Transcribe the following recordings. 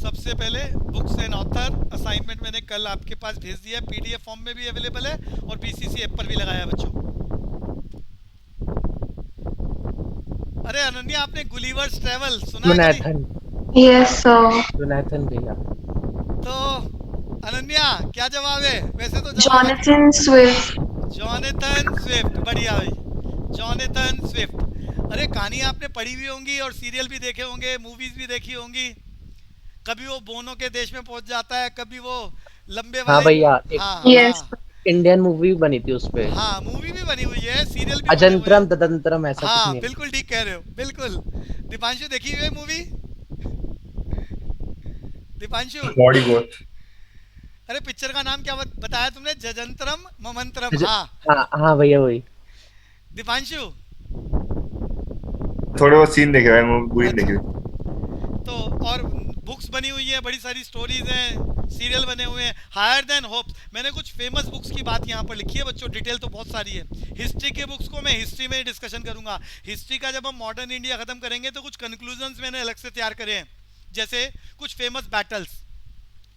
सबसे पहले books and author assignment मैंने कल आपके पास भेज दिया है, पीडीएफ फॉर्म में भी अवेलेबल है और बीसीसी ऐप पर भी लगाया है बच्चों। अरे अनन्या, आपने गुलिवर्स ट्रेवल सुना है कभी? जोनाथन। Yes sir. जोनाथन भैया। तो अनन्या क्या जवाब है? वैसे तो जवाब जॉनथन स्विफ्ट। जॉनथन स्विफ्ट, बढ़िया भाई, जॉनथन स्विफ्ट। अरे कहानी आपने पढ़ी भी होंगी और सीरियल भी देखे होंगे, मूवीज भी देखी होंगी। कभी वो बोनो के देश में पहुंच जाता है, कभी वो लंबे हाँ वाले। भैया, एक हाँ यस। हाँ। इंडियन मूवी बनी थी उस पे। हाँ, मूवी भी बनी हुई है, सीरियल भी बने हुए हैं। अजंतरम तदंतरम ऐसा कुछ हाँ नहीं है। बिल्कुल ठीक कह रहे हो, बिल्कुल। दीपांशु देखी हुई है मूवी? Deepanshu, body ghost. अरे पिक्चर का नाम क्या बताया तुमने? जजंतरम ममंतरम, अज- हाँ। हाँ हाँ भैया, वही। दीपांशु, थोड़े बहुत सीन देखे हुए, मूवी नहीं अच्छा, देखी। तो और बुक्स बनी हुई है, बड़ी सारी स्टोरीज हैं, सीरियल बने हुए हैं। हायर देन होप्स, मैंने कुछ फेमस बुक्स की बात यहाँ पर लिखी है बच्चों, डिटेल तो बहुत सारी है। हिस्ट्री के बुक्स को मैं हिस्ट्री में ही डिस्कशन करूंगा। हिस्ट्री का जब हम मॉडर्न इंडिया खत्म करेंगे तो कुछ कंक्लूजन्स मैंने अलग से तैयार करे हैं, जैसे कुछ फेमस बैटल्स,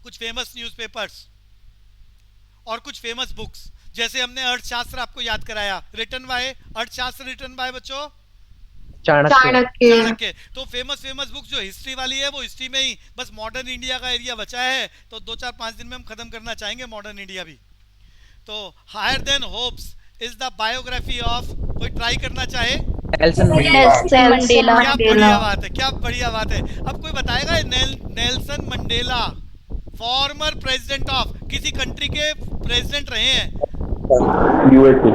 कुछ फेमस न्यूज़पेपर्स और कुछ फेमस बुक्स। जैसे हमने अर्थशास्त्र आपको याद कराया, रिटन बाय, अर्थशास्त्र रिटन बाय बच्चों चाणक्य। चाणक्य। चाणक्य। तो फेमस फेमस बुक जो हिस्ट्री वाली है वो हिस्ट्री में ही, बस मॉडर्न इंडिया का एरिया बचा है, तो 2 4 5 दिन में हम खत्म करना चाहेंगे मॉडर्न इंडिया भी। तो Higher Than Hopes is the biography of, कोई ट्राई करना चाहे? Nelson Mandela. Nelson Mandela. क्या बढ़िया बात है, क्या बढ़िया बात है। अब कोई बताएगा Nelson Mandela farmer president of किसी कंट्री के प्रेसिडेंट रहे हैं? यूएसए।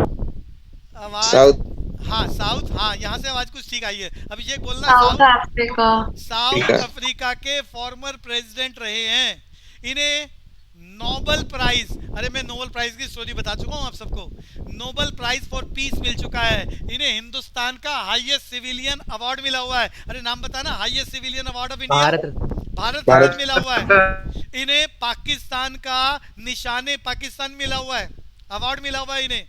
आवाज, साउथ। हाँ साउथ, हाँ यहाँ से आवाज कुछ ठीक आई है। अभिषेक बोलना। South Africa. साउथ अफ्रीका के फॉर्मर प्रेसिडेंट रहे हैं। इन्हें नोबेल प्राइज, अरे मैं नोबेल प्राइज की स्टोरी बता चुका हूँ आप सबको। नोबेल प्राइज फॉर पीस मिल चुका है इन्हें। हिंदुस्तान का हाईएस्ट सिविलियन अवार्ड मिला हुआ है। अरे नाम बताना, highest civilian award of India. Bharat. Bharat Ratna मिला हुआ है इन्हें। पाकिस्तान का निशाने पाकिस्तान मिला हुआ है, अवार्ड मिला हुआ है इन्हें।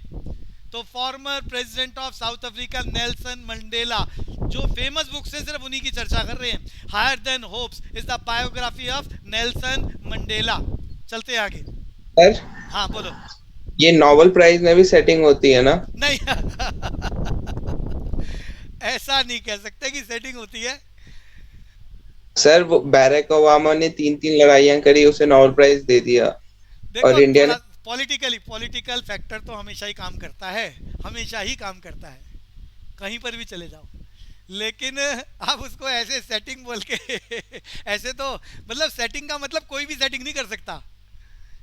तो former president of South Africa Nelson Mandela, जो फेमस बुक्स हैं सिर्फ उन्हीं की चर्चा कर रहे हैं। Higher Than Hopes is the biography of Nelson Mandela. चलते हैं आगे। सर, हाँ बोलो। ये नोबेल प्राइज में भी सेटिंग होती है ना? नहीं ऐसा नहीं कह सकते कि सेटिंग होती है। सर, वो बैरक ओबामा ने 3 3 लड़ाइयां करी, उसे नोबेल प्राइज दे दिया। देखो और इंडिया ने पॉलिटिकल फैक्टर तो हमेशा ही काम करता है, हमेशा ही काम करता है, कहीं पर भी चले जाओ। लेकिन आप उसको ऐसे सेटिंग बोल के ऐसे तो मतलब सेटिंग का मतलब कोई भी सेटिंग नहीं कर सकता।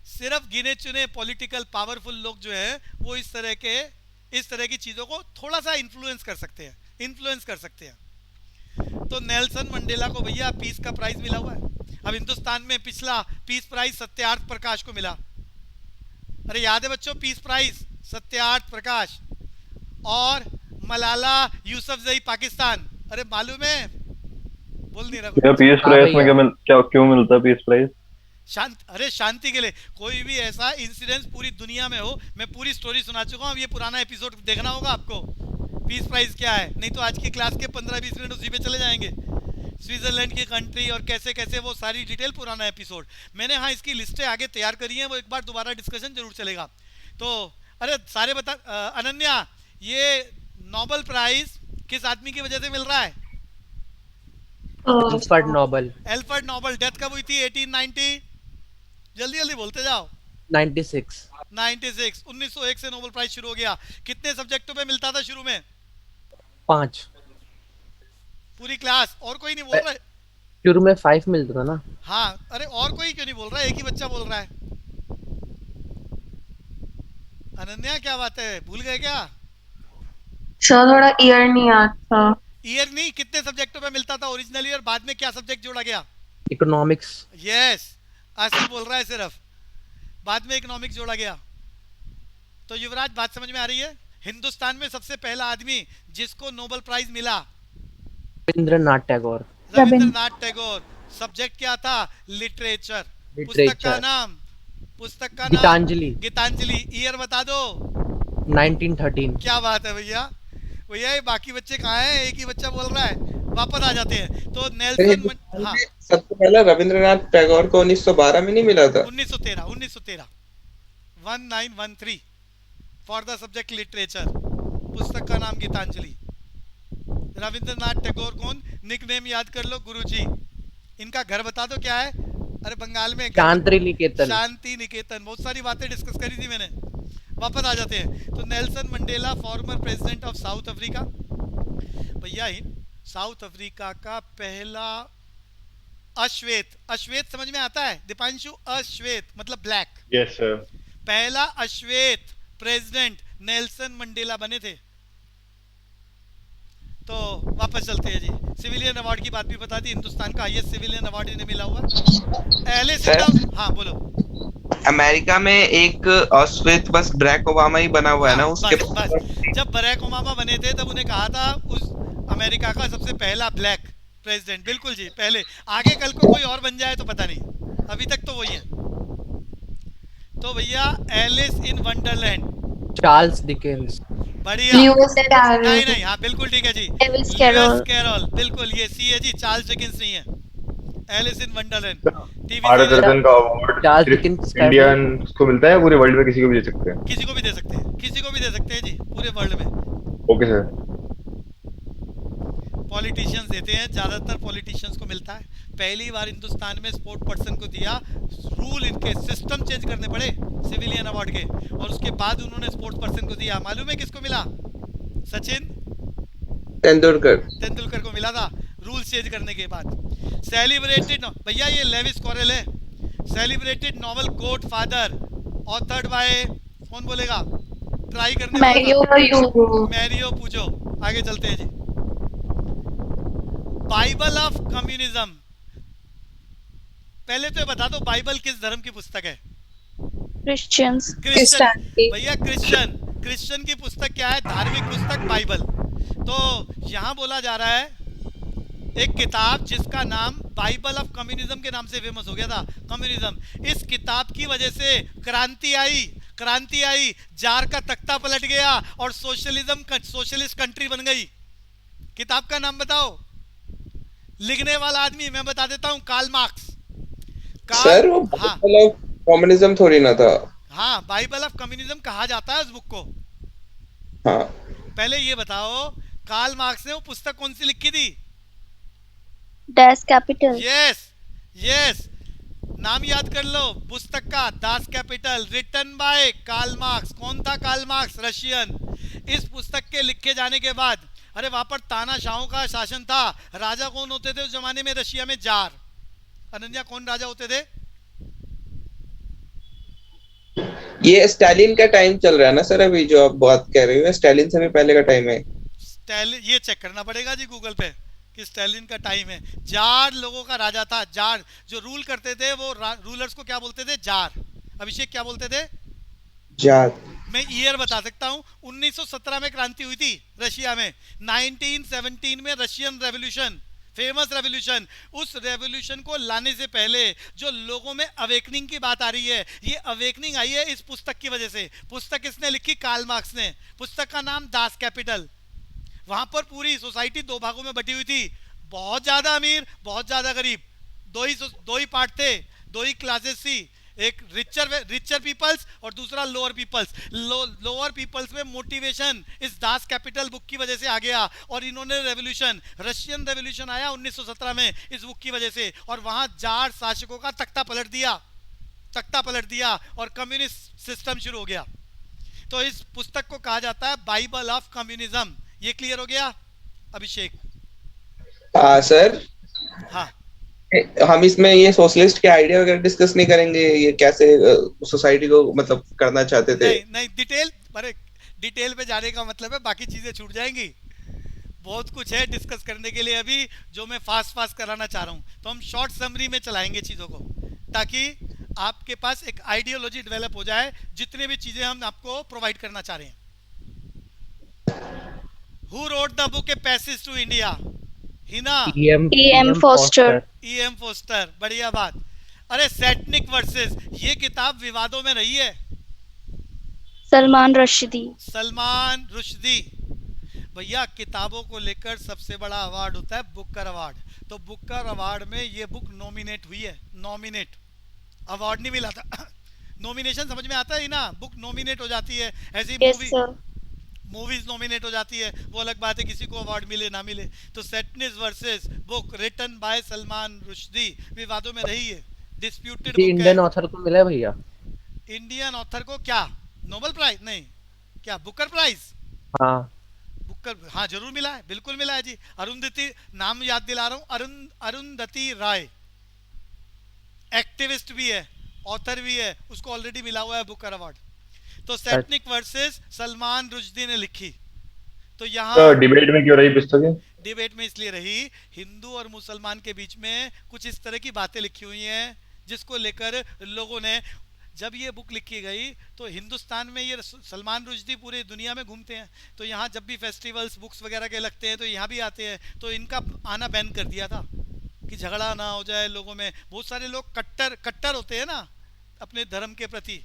सिर्फ गिने चुने पॉलिटिकल पावरफुल लोग जो है वो इस तरह की चीज़ों को थोड़ा सा इन्फ्लुएंस कर सकते हैं। तो नेल्सन मंडेला को भैया पीस का प्राइज मिला हुआ है। अब हिंदुस्तान में पिछला पीस प्राइज सत्यार्थ प्रकाश को मिला। अरे याद है बच्चों, पीस प्राइज सत्यार्थ प्रकाश। और मलाला यूसुफजई पाकिस्तान, अरे मालूम है? बोल नहीं रहा क्या कुछ। पीस प्राइज में क्यों मिलता है पीस प्राइज? अरे शांति के लिए। कोई भी ऐसा इंसिडेंस पूरी दुनिया में हो, मैं पूरी स्टोरी सुना चुका हूँ, ये पुराना एपिसोड देखना होगा आपको। पीस प्राइज क्या है, नहीं तो आज की क्लास के 15 20 मिनट उसी पे चले जाएंगे। स्विट्जरलैंड की कंट्री और कैसे कैसे, वो सारी डिटेल पुराना एपिसोड। मैंने हाँ इसकी लिस्टें आगे तैयार करी हैं, वो एक बार दोबारा डिस्कशन जरूर चलेगा। तो अरे सारे बता, अनन्या ये नोबेल प्राइज किस आदमी की वजह से मिल रहा है? Alfred Nobel. Alfred Nobel. Death कब हुई थी? 1890। जल्दी जल्दी बोलते जाओ। 96। 1901 से नोबेल प्राइज शुरू हो गया। कितने सब्जेक्टों पे मिलता था शुरू में? 5। पूरी क्लास? और कोई नहीं बोल रहा है? शुरू में 5 मिलता था ना। हाँ, अरे और कोई क्यों नहीं बोल रहा है? एक ही बच्चा बोल रहा है। अनन्या क्या बात है, भूल गए क्या? सर थोड़ा ईयर नहीं आता। ईयर नहीं, कितने सब्जेक्टों पे मिलता था ओरिजिनली और बाद में क्या सब्जेक्ट जोड़ा गया? इकोनॉमिक्स। यस, आसिफ बोल रहा है सिर्फ, बाद में इकोनॉमिक्स जोड़ा गया। तो युवराज बात समझ में आ रही है? हिंदुस्तान में सबसे पहला आदमी जिसको नोबेल प्राइज मिला, रविंद्रनाथ टैगोर। रविंद्रनाथ टैगोर। सब्जेक्ट क्या था? लिटरेचर। पुस्तक का नाम गीतांजलि। गीतांजलि। ईयर बता दो। 1913। क्या बात है भैया। भैया ये बाकी बच्चे कहाँ हैं? एक ही बच्चा बोल रहा है। वापस आ जाते हैं तो सर, नेल्सन हिंदुस्तान हाँ में सबसे पहला रविंद्रनाथ टैगोर को 1912 में नहीं मिला था? 1913 1913 फॉर द सब्जेक्ट लिटरेचर, पुस्तक का नाम गीतांजलि। रविंद्रनाथ टैगोर कौन, निकनेम याद कर लो गुरुजी। इनका घर बता दो क्या है? अरे बंगाल में शांति निकेतन। शांति निकेतन। बहुत सारी बातें डिस्कस करी थी मैंने। वापस आ जाते हैं तो Nelson Mandela farmer president of South Africa. भैया साउथ अफ्रीका का पहला अश्वेत, अश्वेत समझ में आता है दीपांशु? अश्वेत मतलब ब्लैक। Yes sir. पहला अश्वेत प्रेसिडेंट नेल्सन मंडेला बने थे। तो वापस चलते हैं जी। सिविलियन अवार्ड की बात भी बता दी, हिंदुस्तान का हाईएस्ट सिविलियन अवार्ड इन्हें मिला हुआ। पहले सर? हाँ बोलो। अमेरिका में एक अश्वेत बस बराक ओबामा ही बना हुआ है ना हाँ, उसके बस जब बराक ओबामा बने थे तब उन्हें कहा था उस अमेरिका का सबसे पहला ब्लैक प्रेसिडेंट। बिल्कुल जी, पहले। आगे कल को कोई और बन जाए तो पता नहीं, अभी तक तो वही है। तो भैया Alice in Wonderland, Charles Dickens. बढ़िया। Lewis Carroll. नहीं नहीं, हाँ बिल्कुल ठीक है जी, Lewis Carroll। लुइस कैरोल, बिल्कुल ये सी है जी, चार्ल्स डिकेंस नहीं है। Alice in Wonderland TV Bharat series, Ratna का अवार्ड चार्ल्स सिर्फ डिकेंस इंडियंस को मिलता है, पूरे वर्ल्ड में किसी को भी दे सकते हैं? किसी को भी दे सकते हैं, किसी को भी दे सकते हैं जी पूरे वर्ल्ड में। Okay sir. पॉलिटिशियंस देते हैं, ज़्यादातर पॉलिटिशियंस को मिलता है। पहली बार हिंदुस्तान में स्पोर्ट पर्सन को दिया, रूल इनके सिस्टम चेंज करने पड़े सिविलियन अवार्ड के, और उसके बाद उन्होंने स्पोर्ट्स पर्सन को दिया। मालूम है किसको मिला? सचिन तेंदुलकर को मिला था, रूल्स चेंज करने के बाद। सेलिब्रेटेड भैया ये लेविस कॉरेल है, celebrated novel God father, authored bye कौन बोलेगा? ट्राई करने मैरियो पुजो। मैरियो पूजो। आगे चलते हैं जी। बाइबल ऑफ कम्युनिज्म, पहले तो ये बता दो बाइबल किस धर्म की पुस्तक है? क्रिश्चियंस। क्रिश्चियन। भैया क्रिश्चियन की पुस्तक क्या है? धार्मिक पुस्तक बाइबल। तो यहाँ बोला जा रहा है एक किताब जिसका नाम बाइबल ऑफ कम्युनिज्म के नाम से फेमस हो गया था, कम्युनिज्म। इस किताब की वजह से क्रांति आई, जार का तख्ता पलट गया और सोशलिस्ट कंट्री बन गई। किताब का नाम बताओ। लिखने वाला आदमी मैं बता देता हूँ, कार्ल मार्क्स। सर वो हाँ कम्युनिज्म थोड़ी ना था। हाँ, बाइबल ऑफ कम्युनिज्म कहा जाता है उस बुक को। हाँ पहले ये बताओ कार्ल मार्क्स ने वो पुस्तक कौन सी लिखी थी? Dash capital. यस, नाम याद कर लो पुस्तक का, Das Kapital, written by Karl Marx. कौन था कार्ल मार्क्स? रशियन। इस पुस्तक के लिखे जाने के बाद, अरे वहां पर तानाशाहों का शासन था। राजा कौन होते थे उस जमाने में रशिया में? जार। अनन्या, कौन राजा होते थे? ये स्टालिन का टाइम चल रहा है ना सर, अभी जो आप बात कह रहे हो स्टालिन से भी पहले का टाइम है। स्टालिन, ये चेक करना पड़ेगा जी गूगल पे कि स्टालिन का टाइम है। जार लोगों का राजा था। जार जो रूल करते थे वो रूलर्स को क्या बोलते थे? जार। अभिषेक क्या बोलते थे? जार। मैं ईयर बता सकता हूँ, 1917 में क्रांति हुई थी रशिया में। 1917 में रशियन रेवोल्यूशन, फेमस रेवोल्यूशन। उस रेवोल्यूशन को लाने से पहले जो लोगों में अवेकनिंग की बात आ रही है, ये अवेकनिंग आई है इस पुस्तक की वजह से। पुस्तक किसने लिखी? कार्ल मार्क्स ने। पुस्तक का नाम दास कैपिटल। वहां पर पूरी सोसाइटी दो भागों में बटी हुई थी, बहुत ज्यादा अमीर, बहुत ज्यादा गरीब। दो ही पार्ट थे, दो ही क्लासेस थी, एक रिचर पीपल्स और दूसरा लोअर पीपल्स। लोअर पीपल्स में मोटिवेशन इस दास कैपिटल बुक की वजह से आ गया, और इन्होंने रेवोल्यूशन, रशियन रेवोल्यूशन आया 1917 में इस बुक की वजह से, और वहां जार शासकों का तख्ता पलट दिया और कम्युनिस्ट सिस्टम शुरू हो गया। तो इस पुस्तक को कहा जाता है बाइबल ऑफ कम्युनिज्म। ये क्लियर हो गया अभिषेक? हाँ सर। हाँ, हम इसमें ये सोशलिस्ट के आइडिया वगैरह डिस्कस नहीं करेंगे, ये कैसे सोसाइटी को मतलब करना चाहते थे? नहीं डिटेल पे जाने का मतलब है बाकी चीजें छूट जाएंगी। बहुत कुछ है डिस्कस करने के लिए अभी, जो मैं फास्ट कराना चाह रहा हूँ। तो हम शॉर्ट समरी में चलाएंगे चीजों को, ताकि आपके पास एक आइडियोलॉजी डेवलप हो जाए, जितने भी चीजें हम आपको प्रोवाइड करना चाह रहे हैं। Who wrote the book A Passage to India? Heena? E.M. Foster। E.M. Forster, बढ़िया बात। अरे सेटनिक वर्सेस, ये किताब विवादों में रही है। सलमान रुश्दी। भैया किताबों को लेकर सबसे बड़ा अवार्ड होता है बुकर अवार्ड। तो बुकर अवार्ड में ये बुक नॉमिनेट हुई है, नॉमिनेट, अवार्ड नहीं मिला था। नॉमिनेशन समझ में आता है ना, बुक नॉमिनेट हो जाती है, ऐसी Yes, movie, sir. Movies nominate हो जाती है, वो अलग बात है, किसी को अवार्ड मिले ना मिले। तो Satanic verses book written by Salman Rushdie विवादों में रही है, डिस्प्यूटेड किसी बुक इंडियन है। ऑथर को मिला है भैया? इंडियन ऑथर को क्या नोबेल प्राइज नहीं, क्या बुकर प्राइज? हाँ। बुकर, हाँ जरूर मिला है, बिल्कुल मिला है जी। अरुंधति, नाम याद दिला रहा हूँ, अरुंधति राय, एक्टिविस्ट भी है, ऑथर भी है, उसको ऑलरेडी मिला हुआ है बुकर अवार्ड। तो सैटनिक वर्सेस सलमान रुश्दी ने लिखी। तो तो यहाँ डिबेट में क्यों रही पुस्तकें? डिबेट में इसलिए रही, हिंदू और मुसलमान के बीच में कुछ इस तरह की बातें लिखी हुई हैं जिसको लेकर लोगों ने, जब ये बुक लिखी गई तो हिंदुस्तान में ये सलमान रुश्दी पूरे दुनिया में घूमते हैं, तो यहाँ जब भी फेस्टिवल्स बुक्स वगैरह के लगते हैं तो यहाँ भी आते हैं, तो इनका आना बैन कर दिया था कि झगड़ा ना हो जाए लोगों में। बहुत सारे लोग कट्टर कट्टर होते हैं ना अपने धर्म के प्रति,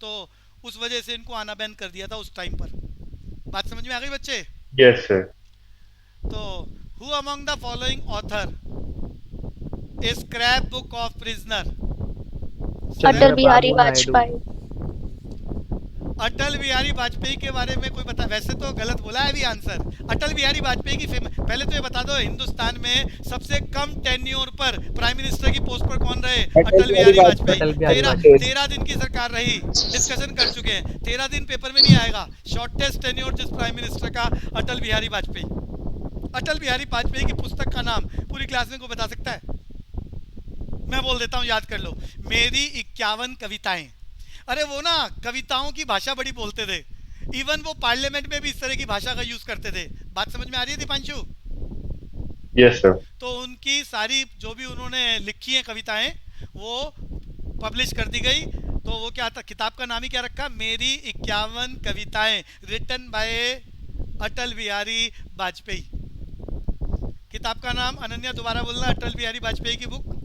तो उस वजह से इनको आना बैन कर दिया था उस टाइम पर। बात समझ में आ गई बच्चे? Yes sir. तो who among the following author a scrap book of prisoner? Atal Bihari Babu Naidu. Vajpayee. Atal Bihari Vajpayee के बारे में कोई बता, वैसे तो गलत बोला है अभी आंसर। अटल बिहारी वाजपेयी की पहले तो ये बता दो, हिंदुस्तान में सबसे कम टेन्योर पर प्राइम मिनिस्टर की पोस्ट पर कौन रहे? अटल बिहारी वाजपेयी। अटल बिहारी 13 वाजपेयी। 13 दिन की सरकार रही, डिस्कशन कर चुके हैं, 13 दिन पेपर में नहीं आएगा। शॉर्टेस्ट टेन्योर जिस प्राइम मिनिस्टर का, अटल बिहारी वाजपेयी। अटल बिहारी वाजपेयी की पुस्तक का नाम पूरी क्लास में कोई बता सकता है? मैं बोल देता हूँ, याद कर लो, मेरी 51 कविताएं। अरे वो ना कविताओं की भाषा बड़ी बोलते थे, इवन वो पार्लियामेंट में भी इस तरह की भाषा का यूज करते थे। बात समझ में आ रही है दीपांशु? Yes sir. तो उनकी सारी जो भी उन्होंने लिखी है कविताएं वो पब्लिश कर दी गई। तो वो क्या था, किताब का नाम ही क्या रखा? मेरी 51 कविताएं, रिटन बाय अटल बिहारी वाजपेयी। किताब का नाम, अनन्या दोबारा बोलना, अटल बिहारी वाजपेयी की बुक।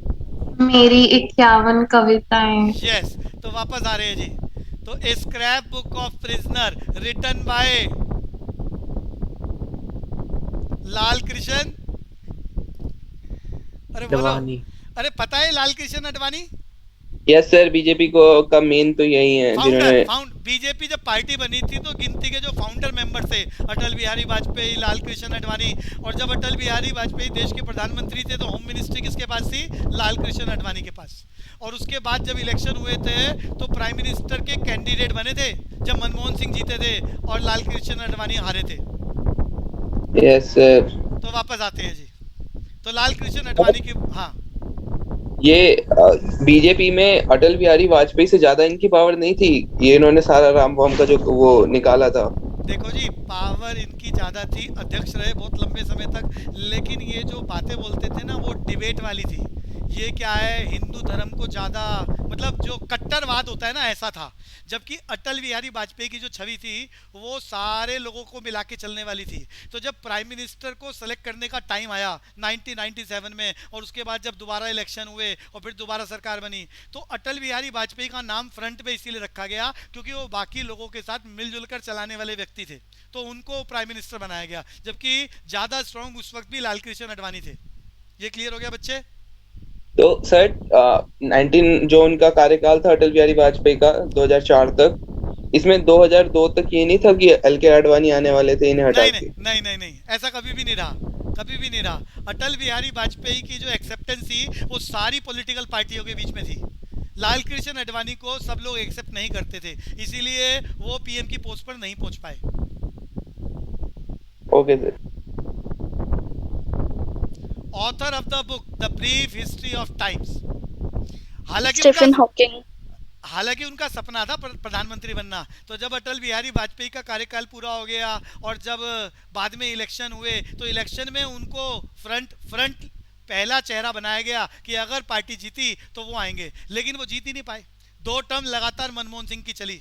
मेरी 51 कविताएं. यस, तो वापस आ रहे हैं जी। तो a scrap book of prisoner written by Lal Krishna, अरे बोलो, अडवाणी। अरे पता है Lal Krishna Advani? Yes sir, BJP को का मेन तो यही है जिन्होंने बीजेपी जब पार्टी बनी थी तो गिनती के जो फाउंडर मेंबर थे अटल बिहारी वाजपेयी, लाल कृष्ण अडवाणी। और जब अटल बिहारी वाजपेयी देश के प्रधानमंत्री थे तो होम मिनिस्ट्री किसके पास थी? लाल कृष्ण अडवाणी के पास। और उसके बाद जब इलेक्शन हुए थे तो प्राइम मिनिस्टर के कैंडिडेट बने थे जब मनमोहन सिंह जीते थे और लाल कृष्ण अडवाणी हारे थे। Yes sir. तो वापस आते हैं जी। तो लाल कृष्ण अडवाणी की, हाँ ये बीजेपी में अटल बिहारी वाजपेयी से ज्यादा इनकी पावर नहीं थी, ये इन्होंने सारा राम वाम का जो वो निकाला था। देखो जी, पावर इनकी ज्यादा थी, अध्यक्ष रहे बहुत लंबे समय तक, लेकिन ये जो बातें बोलते थे ना वो डिबेट वाली थी। ये क्या है, हिंदू धर्म को ज्यादा, मतलब जो कट्टरवाद होता है ना, ऐसा था। जबकि अटल बिहारी वाजपेयी की जो छवि थी वो सारे लोगों को मिला के चलने वाली थी। तो जब प्राइम मिनिस्टर को सेलेक्ट करने का टाइम आया 1997 में, और उसके बाद जब दोबारा इलेक्शन हुए और फिर दोबारा सरकार बनी, तो अटल बिहारी वाजपेयी का नाम फ्रंट पे इसीलिए रखा गया क्योंकि वो बाकी लोगों के साथ मिलजुल कर चलाने वाले व्यक्ति थे, तो उनको प्राइम मिनिस्टर बनाया गया। जबकि ज़्यादा स्ट्रॉन्ग उस वक्त भी लाल कृष्ण अडवाणी थे। ये क्लियर हो गया बच्चे? तो सर 19 जो उनका कार्यकाल था अटल बिहारी वाजपेयी का 2004 तक, इसमें 2002 तक ये नहीं था कि एल.के. आडवाणी आने वाले थे इन्हें हटा के? नहीं, ऐसा कभी भी नहीं रहा, कभी भी नहीं रहा। अटल बिहारी वाजपेयी की जो एक्सेप्टेंस थी वो सारी पॉलिटिकल पार्टियों के बीच में थी। लाल कृष्ण अडवाणी को सब लोग एक्सेप्ट नहीं करते थे, इसीलिए वो पीएम की पोस्ट पर नहीं पहुंच पाए। Okay sir. Author of the book the Brief History of Times. Stephen Hawking. हालांकि उनका सपना था प्रधानमंत्री बनना। तो जब अटल बिहारी वाजपेयी का कार्यकाल पूरा हो गया और जब बाद में इलेक्शन हुए तो इलेक्शन में उनको फ्रंट पहला चेहरा बनाया गया कि अगर पार्टी जीती तो वो आएंगे, लेकिन वो जीत ही नहीं पाए। 2 टर्म लगातार मनमोहन सिंह की चली,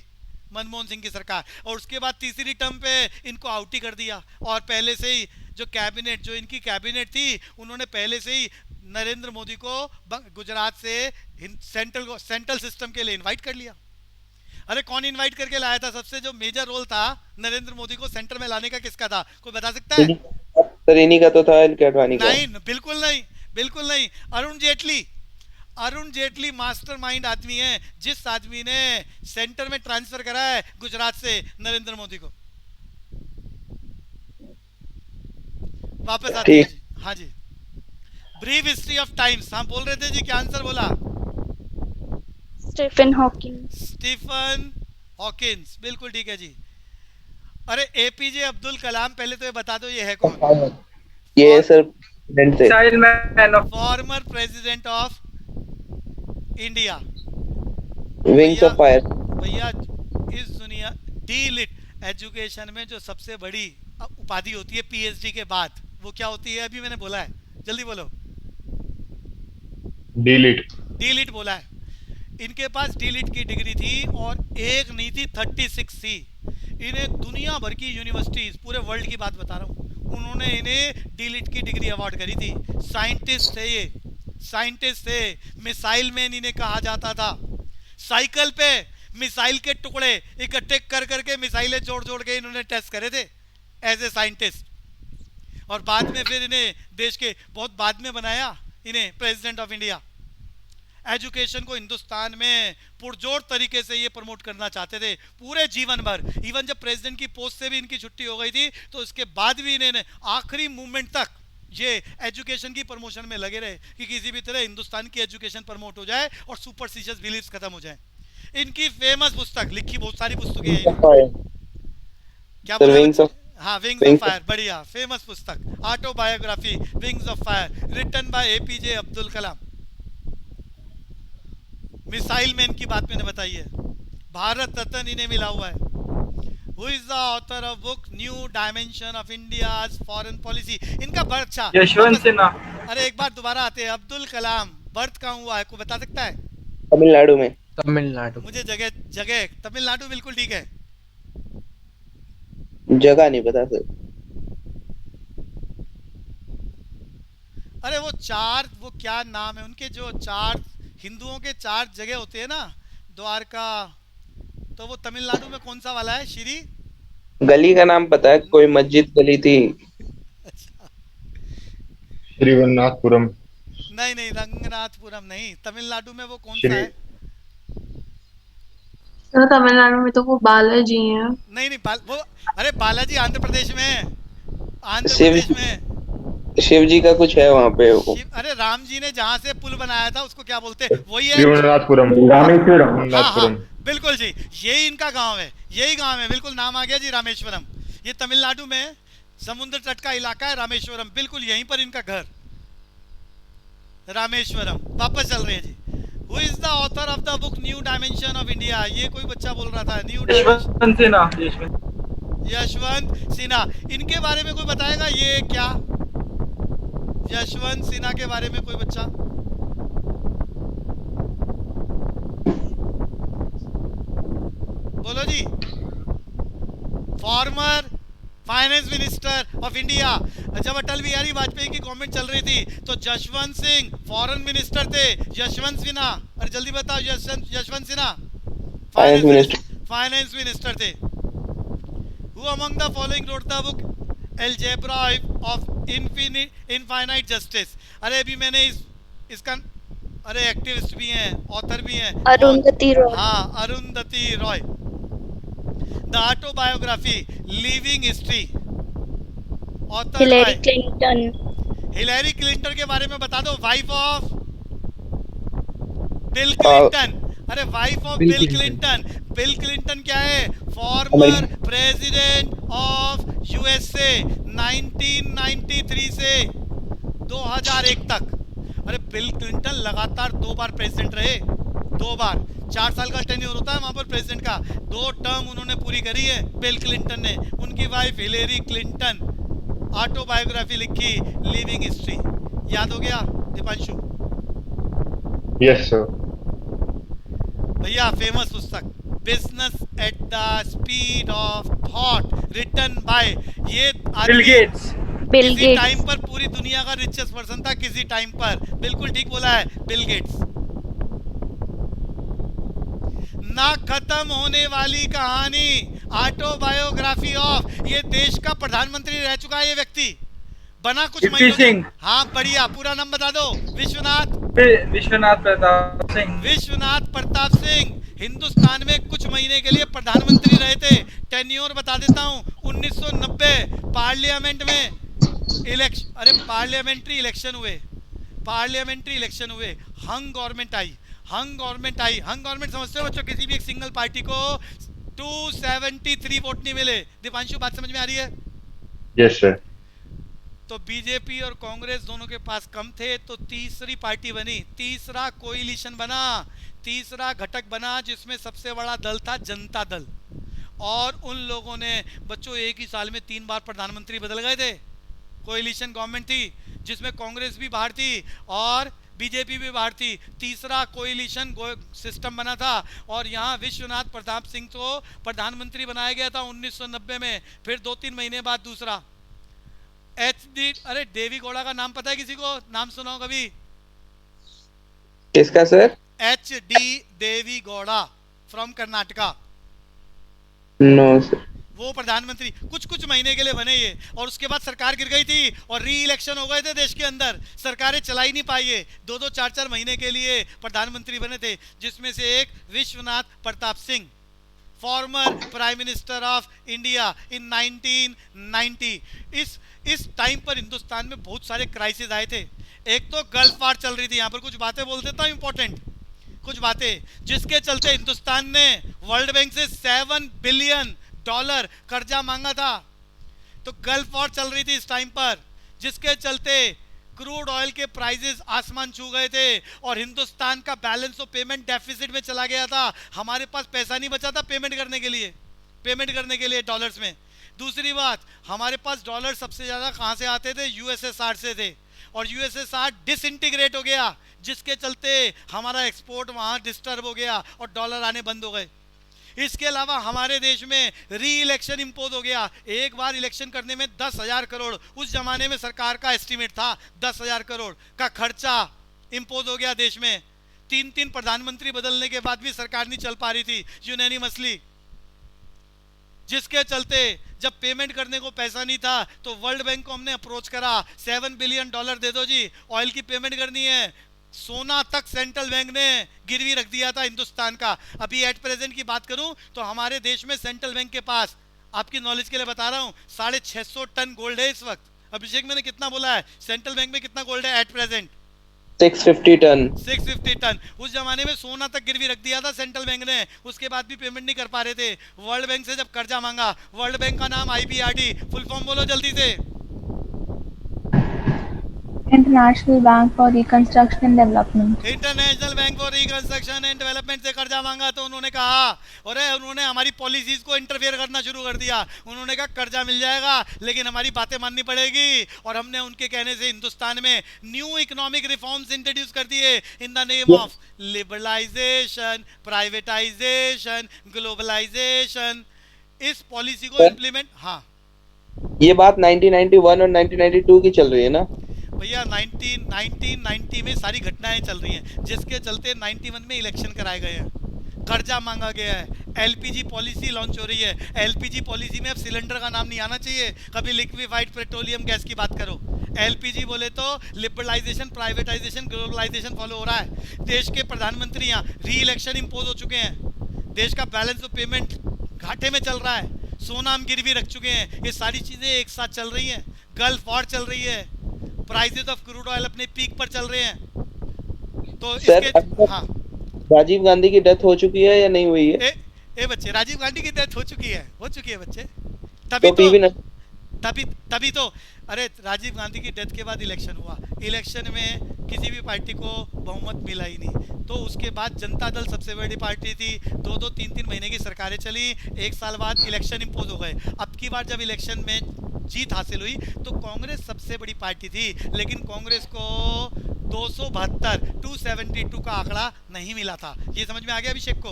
मनमोहन सिंह की सरकार, और उसके बाद तीसरी टर्म पे इनको आउट ही कर दिया। और पहले से ही जो कैबिनेट, जो इनकी कैबिनेट थी, उन्होंने पहले से ही नरेंद्र मोदी को गुजरात से सेंट्रल सिस्टम के लिए इनवाइट कर लिया। अरे कौन इनवाइट करके लाया था? सबसे जो मेजर रोल था नरेंद्र मोदी को सेंटर में लाने का किसका था? कोई बता सकता है? सर इन्हीं का तो था, एल के आडवाणी का। नहीं, बिल्कुल नहीं, बिल्कुल नहीं। अरुण जेटली। अरुण जेटली मास्टरमाइंड आदमी है, जिस आदमी ने सेंटर में ट्रांसफर करा है गुजरात से नरेंद्र मोदी को। वापस आते हैं जी। हाँ जी, ब्रीफ हिस्ट्री ऑफ टाइम्स। हम बोल रहे थे जी, क्या आंसर बोला? Stephen Hawking. स्टीफन हॉकिंस, बिल्कुल ठीक है जी। अरे एपीजे अब्दुल कलाम, पहले तो ये बता दो ये है कौन? ये सर प्रेसिडेंट थे, farmer president of India. Wings of fire. भैया इस दुनिया डी.लिट एजुकेशन में जो सबसे बड़ी उपाधि होती है पीएचडी के बाद, वो क्या होती है? अभी मैंने बोला है, जल्दी बोलो। डी.लिट। डी.लिट बोला है। इनके पास डी.लिट की डिग्री थी और एक नहीं थी, 36 थी। इन्हें दुनिया भर की यूनिवर्सिटीज, पूरे वर्ल्ड की बात बता रहा हूँ, उन्होंने इन्हें डी.लिट की डिग्री अवार्ड करी थी। साइंटिस्ट थे ये, साइंटिस्ट थे। मिसाइल मैन इन्हें कहा जाता था। साइकिल पे मिसाइल के टुकड़े इकट्ठे कर करके मिसाइलें जोड़ जोड़ के इन्होंने टेस्ट करे थे एज ए साइंटिस्ट। और बाद में फिर इन्हें देश के बहुत बाद में बनाया इन्हें प्रेसिडेंट ऑफ इंडिया। एजुकेशन को हिंदुस्तान में पुरजोर तरीके से ये प्रमोट करना चाहते थे पूरे जीवन भर। इवन जब प्रेसिडेंट की पोस्ट से भी इनकी छुट्टी हो गई थी, तो इसके बाद भी इन्हें आखिरी मूवमेंट तक ये एजुकेशन की प्रमोशन में लगे रहे कि किसी भी तरह हिंदुस्तान की एजुकेशन प्रमोट हो जाए और सुपरस्टिशियस बिलीव्स खत्म हो जाए। इनकी फेमस पुस्तक लिखी, बहुत सारी पुस्तकें हैं क्या बोला? हाँ, विंग्स ऑफ फायर, बढ़िया फेमस पुस्तक, autobiography Wings of Fire, written by APJ Abdul Kalam. Missile man की बात मैंने बताई है। भारत रत्न इन्हें मिला हुआ है। Who is the author of book New Dimension of India's Foreign Policy? इनका बर्थ था यशवंत सिन्हा। अरे एक बार दोबारा आते हैं। अब्दुल कलाम बर्थ कहाँ हुआ है, कोई बता सकता है? तमिलनाडु में। तमिलनाडु। मुझे जगह तमिलनाडु बिल्कुल ठीक है। जगह नहीं पता सर। अरे वो क्या नाम है उनके, जो 4 हिंदुओं के 4 जगह होते हैं ना, द्वारका, तो वो तमिलनाडु में कौन सा वाला है? श्री गली का नाम पता है, कोई मस्जिद गली थी। अच्छा, श्रीवन्नाथपुरम। नहीं, रंगनाथपुरम नहीं। तमिलनाडु में वो कौन सा है? तो तमिलनाडु में तो वो बालाजी है। नहीं, वो अरे बालाजी आंध्र प्रदेश में है। आंध्र शिव- प्रदेश में शिव जी का कुछ है वहाँ पे वो। अरे राम जी ने जहाँ से पुल बनाया था उसको क्या बोलते हैं? वही है। श्रीवन्नाथपुरम। हाँ, बिल्कुल जी, यही इनका गांव है, यही गांव है, बिल्कुल नाम आ गया जी, रामेश्वरम। ये तमिलनाडु में समुद्र तट का इलाका है रामेश्वरम, बिल्कुल यहीं पर इनका घर रामेश्वरम। वापस चल रहे हैं जी। Who is the author of the book New Dimension of India? ये कोई बच्चा बोल रहा था न्यू यशवंत सिन्हा। यशवंत सिन्हा। इनके बारे में कोई बताएगा ये क्या? यशवंत सिन्हा के बारे में कोई बच्चा? बोलो जी। Former finance minister of India. जब अटल बिहारी वाजपेयी की गवर्नमेंट चल रही थी तो जसवंत सिंह फॉरेन मिनिस्टर थे। यशवंत सिन्हा, अरे जल्दी बताओ, यशवंत सिन्हा फाइनेंस मिनिस्टर थे। Who among the following wrote the book Algebra of Infinite Justice? अरे अभी मैंने इसका, अरे एक्टिविस्ट भी हैं, ऑथर भी हैं, अरुंधति रॉय। हाँ, Arundhati Roy. The autobiography living history, author Hillary Clinton. Hillary Clinton के बारे में बता दो। Wife of Bill Clinton. अरे wife of Bill Bill Clinton. Clinton. Bill Clinton क्या है? फॉर्मर प्रेसिडेंट ऑफ यूएसए 1993 से 2001 तक। अरे बिल क्लिंटन लगातार 2 बार प्रेसिडेंट रहे, 2 बार। 4 साल का टेन्योर होता है वहां पर प्रेसिडेंट का, 2 टर्म उन्होंने पूरी करी है बिल क्लिंटन ने। उनकी वाइफ हिलेरी क्लिंटन। ऑटोबायोग्राफी लिखी, लिविंग हिस्ट्री। याद हो गया दीपांशु? Yes sir. भैया फेमस पुस्तक business at the speed of thought, written by ये बिल गेट्स। बिल किसी गेट्स। टाइम पर पूरी दुनिया का रिचेस्ट पर्सन था, किसी टाइम पर। बिल्कुल ठीक बोला है, बिल गेट्स। ना खत्म होने वाली कहानी, ऑटोबायोग्राफी ऑफ, ये देश का प्रधानमंत्री रह चुका है ये व्यक्ति, बना कुछ वीपी सिंह। हाँ बढ़िया, पूरा नाम बता दो। विश्वनाथ प्रताप सिंह। विश्वनाथ प्रताप सिंह हिंदुस्तान में कुछ महीने के लिए प्रधानमंत्री रहे थे। टेन्योर बता देता हूँ, 1990 पार्लियामेंट में पार्लियामेंट्री इलेक्शन हुए, हंग गवर्नमेंट आई। हंग गवर्नमेंट समझते हो बच्चों, किसी भी एक सिंगल पार्टी को 273 वोट नहीं मिले। दीपांशु बात समझ में आ रही है? Yes sir. तो बीजेपी और कांग्रेस दोनों के पास कम थे, तो तीसरी पार्टी बनी, तीसरा कोएलिशन बना, तीसरा घटक बना, जिसमें सबसे बड़ा दल था जनता दल। और उन लोगों ने बच्चों एक ही साल में 3 बार प्रधानमंत्री बदल गए थे। कोएलिशन गवर्नमेंट थी जिसमें कांग्रेस भी बाहर थी और बीजेपी भी बाहर थी। तीसरा कोएलिशन सिस्टम बना था और यहाँ विश्वनाथ प्रताप सिंह को प्रधानमंत्री बनाया गया था 1990 में। फिर 2-3 महीने बाद दूसरा देवी गौड़ा का नाम पता है किसी को? नाम सुनाओ कभी? किसका sir? HD Deve Gowda from Karnataka. No sir. वो प्रधानमंत्री कुछ महीने के लिए बने ये, और उसके बाद सरकार गिर गई थी और री इलेक्शन हो गए थे देश के अंदर, सरकारें चला ही नहीं पाई है। 2-2, 4-4 महीने के लिए प्रधानमंत्री बने थे, जिसमें से एक Vishwanath Pratap Singh, former prime minister of India in 1990। इस टाइम पर हिंदुस्तान में बहुत सारे क्राइसिस आए थे। एक तो गल्फ वार चल रही थी, यहाँ पर कुछ बातें बोल देता हूँ इंपॉर्टेंट, कुछ बातें जिसके चलते हिंदुस्तान ने वर्ल्ड बैंक से $7 बिलियन कर्जा मांगा था। तो गल्फ वॉर चल रही थी इस टाइम पर, जिसके चलते क्रूड ऑयल के प्राइसेस आसमान छू गए थे और हिंदुस्तान का बैलेंस ऑफ पेमेंट डेफिसिट में चला गया था। हमारे पास पैसा नहीं बचा था पेमेंट करने के लिए डॉलर्स में। दूसरी बात, हमारे पास डॉलर सबसे ज़्यादा कहाँ से आते थे? USSR से थे, और USSR डिसइंटीग्रेट हो गया, जिसके चलते हमारा एक्सपोर्ट वहाँ डिस्टर्ब हो गया और डॉलर आने बंद हो गए। इसके अलावा हमारे देश में री इलेक्शन इम्पोज हो गया। एक बार इलेक्शन करने में 10,000 करोड़, उस जमाने में सरकार का एस्टीमेट था 10,000 करोड़ का खर्चा इम्पोज हो गया देश में। 3-3 प्रधानमंत्री बदलने के बाद भी सरकार नहीं चल पा रही थी यूनैनिमसली, जिसके चलते जब पेमेंट करने को पैसा नहीं था तो वर्ल्ड बैंक को हमने अप्रोच करा, $7 बिलियन दे दो जी, ऑयल की पेमेंट करनी है। सोना तक सेंट्रल बैंक ने गिरवी रख दिया था हिंदुस्तान का। अभी एट प्रेजेंट की बात करूं तो हमारे देश में सेंट्रल बैंक के पास, आपकी नॉलेज के लिए बता रहा हूं, 650 टन गोल्ड है इस वक्त। अभिषेक मैंने कितना बोला है? सेंट्रल बैंक में कितना गोल्ड है एट प्रेजेंट? 650 टन। 650 टन। उस जमाने में सोना तक गिरवी रख दिया था सेंट्रल बैंक ने, उसके बाद भी पेमेंट नहीं कर पा रहे थे। वर्ल्ड बैंक से जब कर्जा मांगा, वर्ल्ड बैंक का नाम IBRD, फुल फॉर्म बोलो जल्दी से। International bank for reconstruction and development. International bank for reconstruction and development से कर्जा मांगा तो उन्होंने कहा, अरे उन्होंने हमारी पॉलिसीज को इंटरफेयर करना शुरू कर दिया। उन्होंने कहा कर्जा मिल जाएगा लेकिन हमारी बातें माननी पड़ेगी, और हमने उनके कहने से हिंदुस्तान में न्यू इकोनॉमिक रिफॉर्म्स इंट्रोड्यूस कर दिए in the name of liberalisation, privatisation, globalisation. इस पॉलिसी को इम्प्लीमेंट, हाँ ये बात 1991 और 1992 की चल रही है ना भैया? 1990 में सारी घटनाएं चल रही हैं, जिसके चलते 91 में इलेक्शन कराए गए हैं, कर्जा मांगा गया है, LPG पॉलिसी लॉन्च हो रही है। LPG पॉलिसी में अब सिलेंडर का नाम नहीं आना चाहिए, कभी लिक्विफाइड पेट्रोलियम गैस की बात करो। LPG बोले तो लिबरलाइजेशन, प्राइवेटाइजेशन, ग्लोबलाइजेशन फॉलो हो रहा है। देश के प्रधानमंत्री यहाँ री इलेक्शन इम्पोज हो चुके हैं, देश का बैलेंस ऑफ पेमेंट घाटे में चल रहा है, सोना हम गिरवी रख चुके हैं। ये सारी चीज़ें एक साथ चल रही हैं, गल्फ वॉर चल रही है, प्राइसेस ऑफ क्रूड ऑयल अपने पीक पर चल रहे हैं। तो इसके हाँ, राजीव गांधी की डेथ हो चुकी है या नहीं हुई है? ए बच्चे, राजीव गांधी की डेथ हो चुकी है बच्चे। तभी तो अरे राजीव गांधी की डेथ के बाद इलेक्शन हुआ, इलेक्शन में किसी भी पार्टी को बहुमत मिला ही नहीं, तो उसके बाद जनता दल सबसे बड़ी पार्टी थी। 2-2, 3-3 महीने की सरकारें चली, 1 साल बाद इलेक्शन इम्पोज हो गए। अब की बार जब इलेक्शन में जीत हासिल हुई तो कांग्रेस सबसे बड़ी पार्टी थी, लेकिन कांग्रेस को 272 का आंकड़ा नहीं मिला था। ये समझ में आ गया अभिषेक को?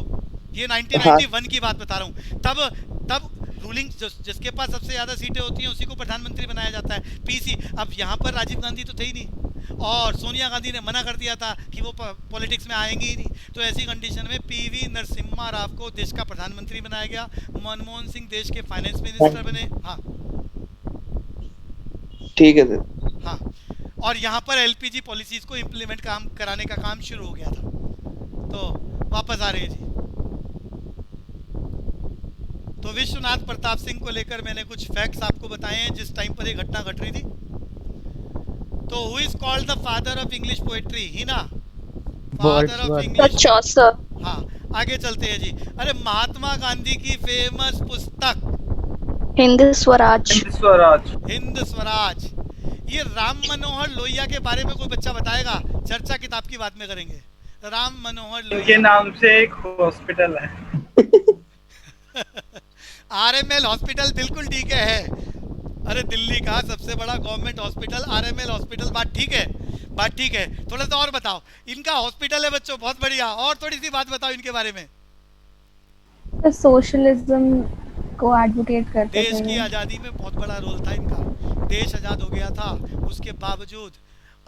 ये 1991 की बात बता रहा हूँ। तब रूलिंग जिसके पास सबसे ज़्यादा सीटें होती हैं उसी को प्रधानमंत्री बनाया जाता है, PC। अब यहाँ पर राजीव गांधी तो थे ही नहीं, और सोनिया गांधी ने मना कर दिया था कि वो पॉलिटिक्स में आएंगी ही नहीं। तो ऐसी कंडीशन में पीवी नरसिम्हा राव को देश का प्रधानमंत्री बनाया गया, मनमोहन सिंह देश के फाइनेंस मिनिस्टर बने। हाँ ठीक है सर। हाँ, और यहाँ पर एलपीजी पॉलिसीज को इम्प्लीमेंट कराने का काम शुरू हो गया था। तो वापस आ रहे हैं जी। तो विश्वनाथ प्रताप सिंह को लेकर मैंने कुछ फैक्ट्स आपको बताए हैं जिस टाइम पर ये घटना घट रही थी। तो who is called the father of English poetry? ही ना, father of Wordsworth. English. Chaucer. हाँ, आगे चलते हैं जी। अरे महात्मा गांधी की फेमस पुस्तक Hind Swaraj. स्वराज। हिंद स्वराज। ये राम मनोहर लोहिया के बारे में कोई बच्चा बताएगा? चर्चा किताब की बात में करेंगे। राम मनोहर इनके लोहिया। नाम से एक हॉस्पिटल है। आरएमएल हॉस्पिटल बिल्कुल ठीक है। अरे दिल्ली का सबसे बड़ा गवर्नमेंट हॉस्पिटल आरएमएल हॉस्पिटल, बात ठीक है, बात ठीक है। थोड़ा सा और बताओ। इनका हॉस्पिटल है बच्चों, बहुत बढ़िया। और थोड़ी सी बात बताओ इनके बारे में। सोशलिज्म को एडवोकेट करते देश की थे। आज़ादी में बहुत बड़ा रोल था इनका। देश आज़ाद हो गया था, उसके बावजूद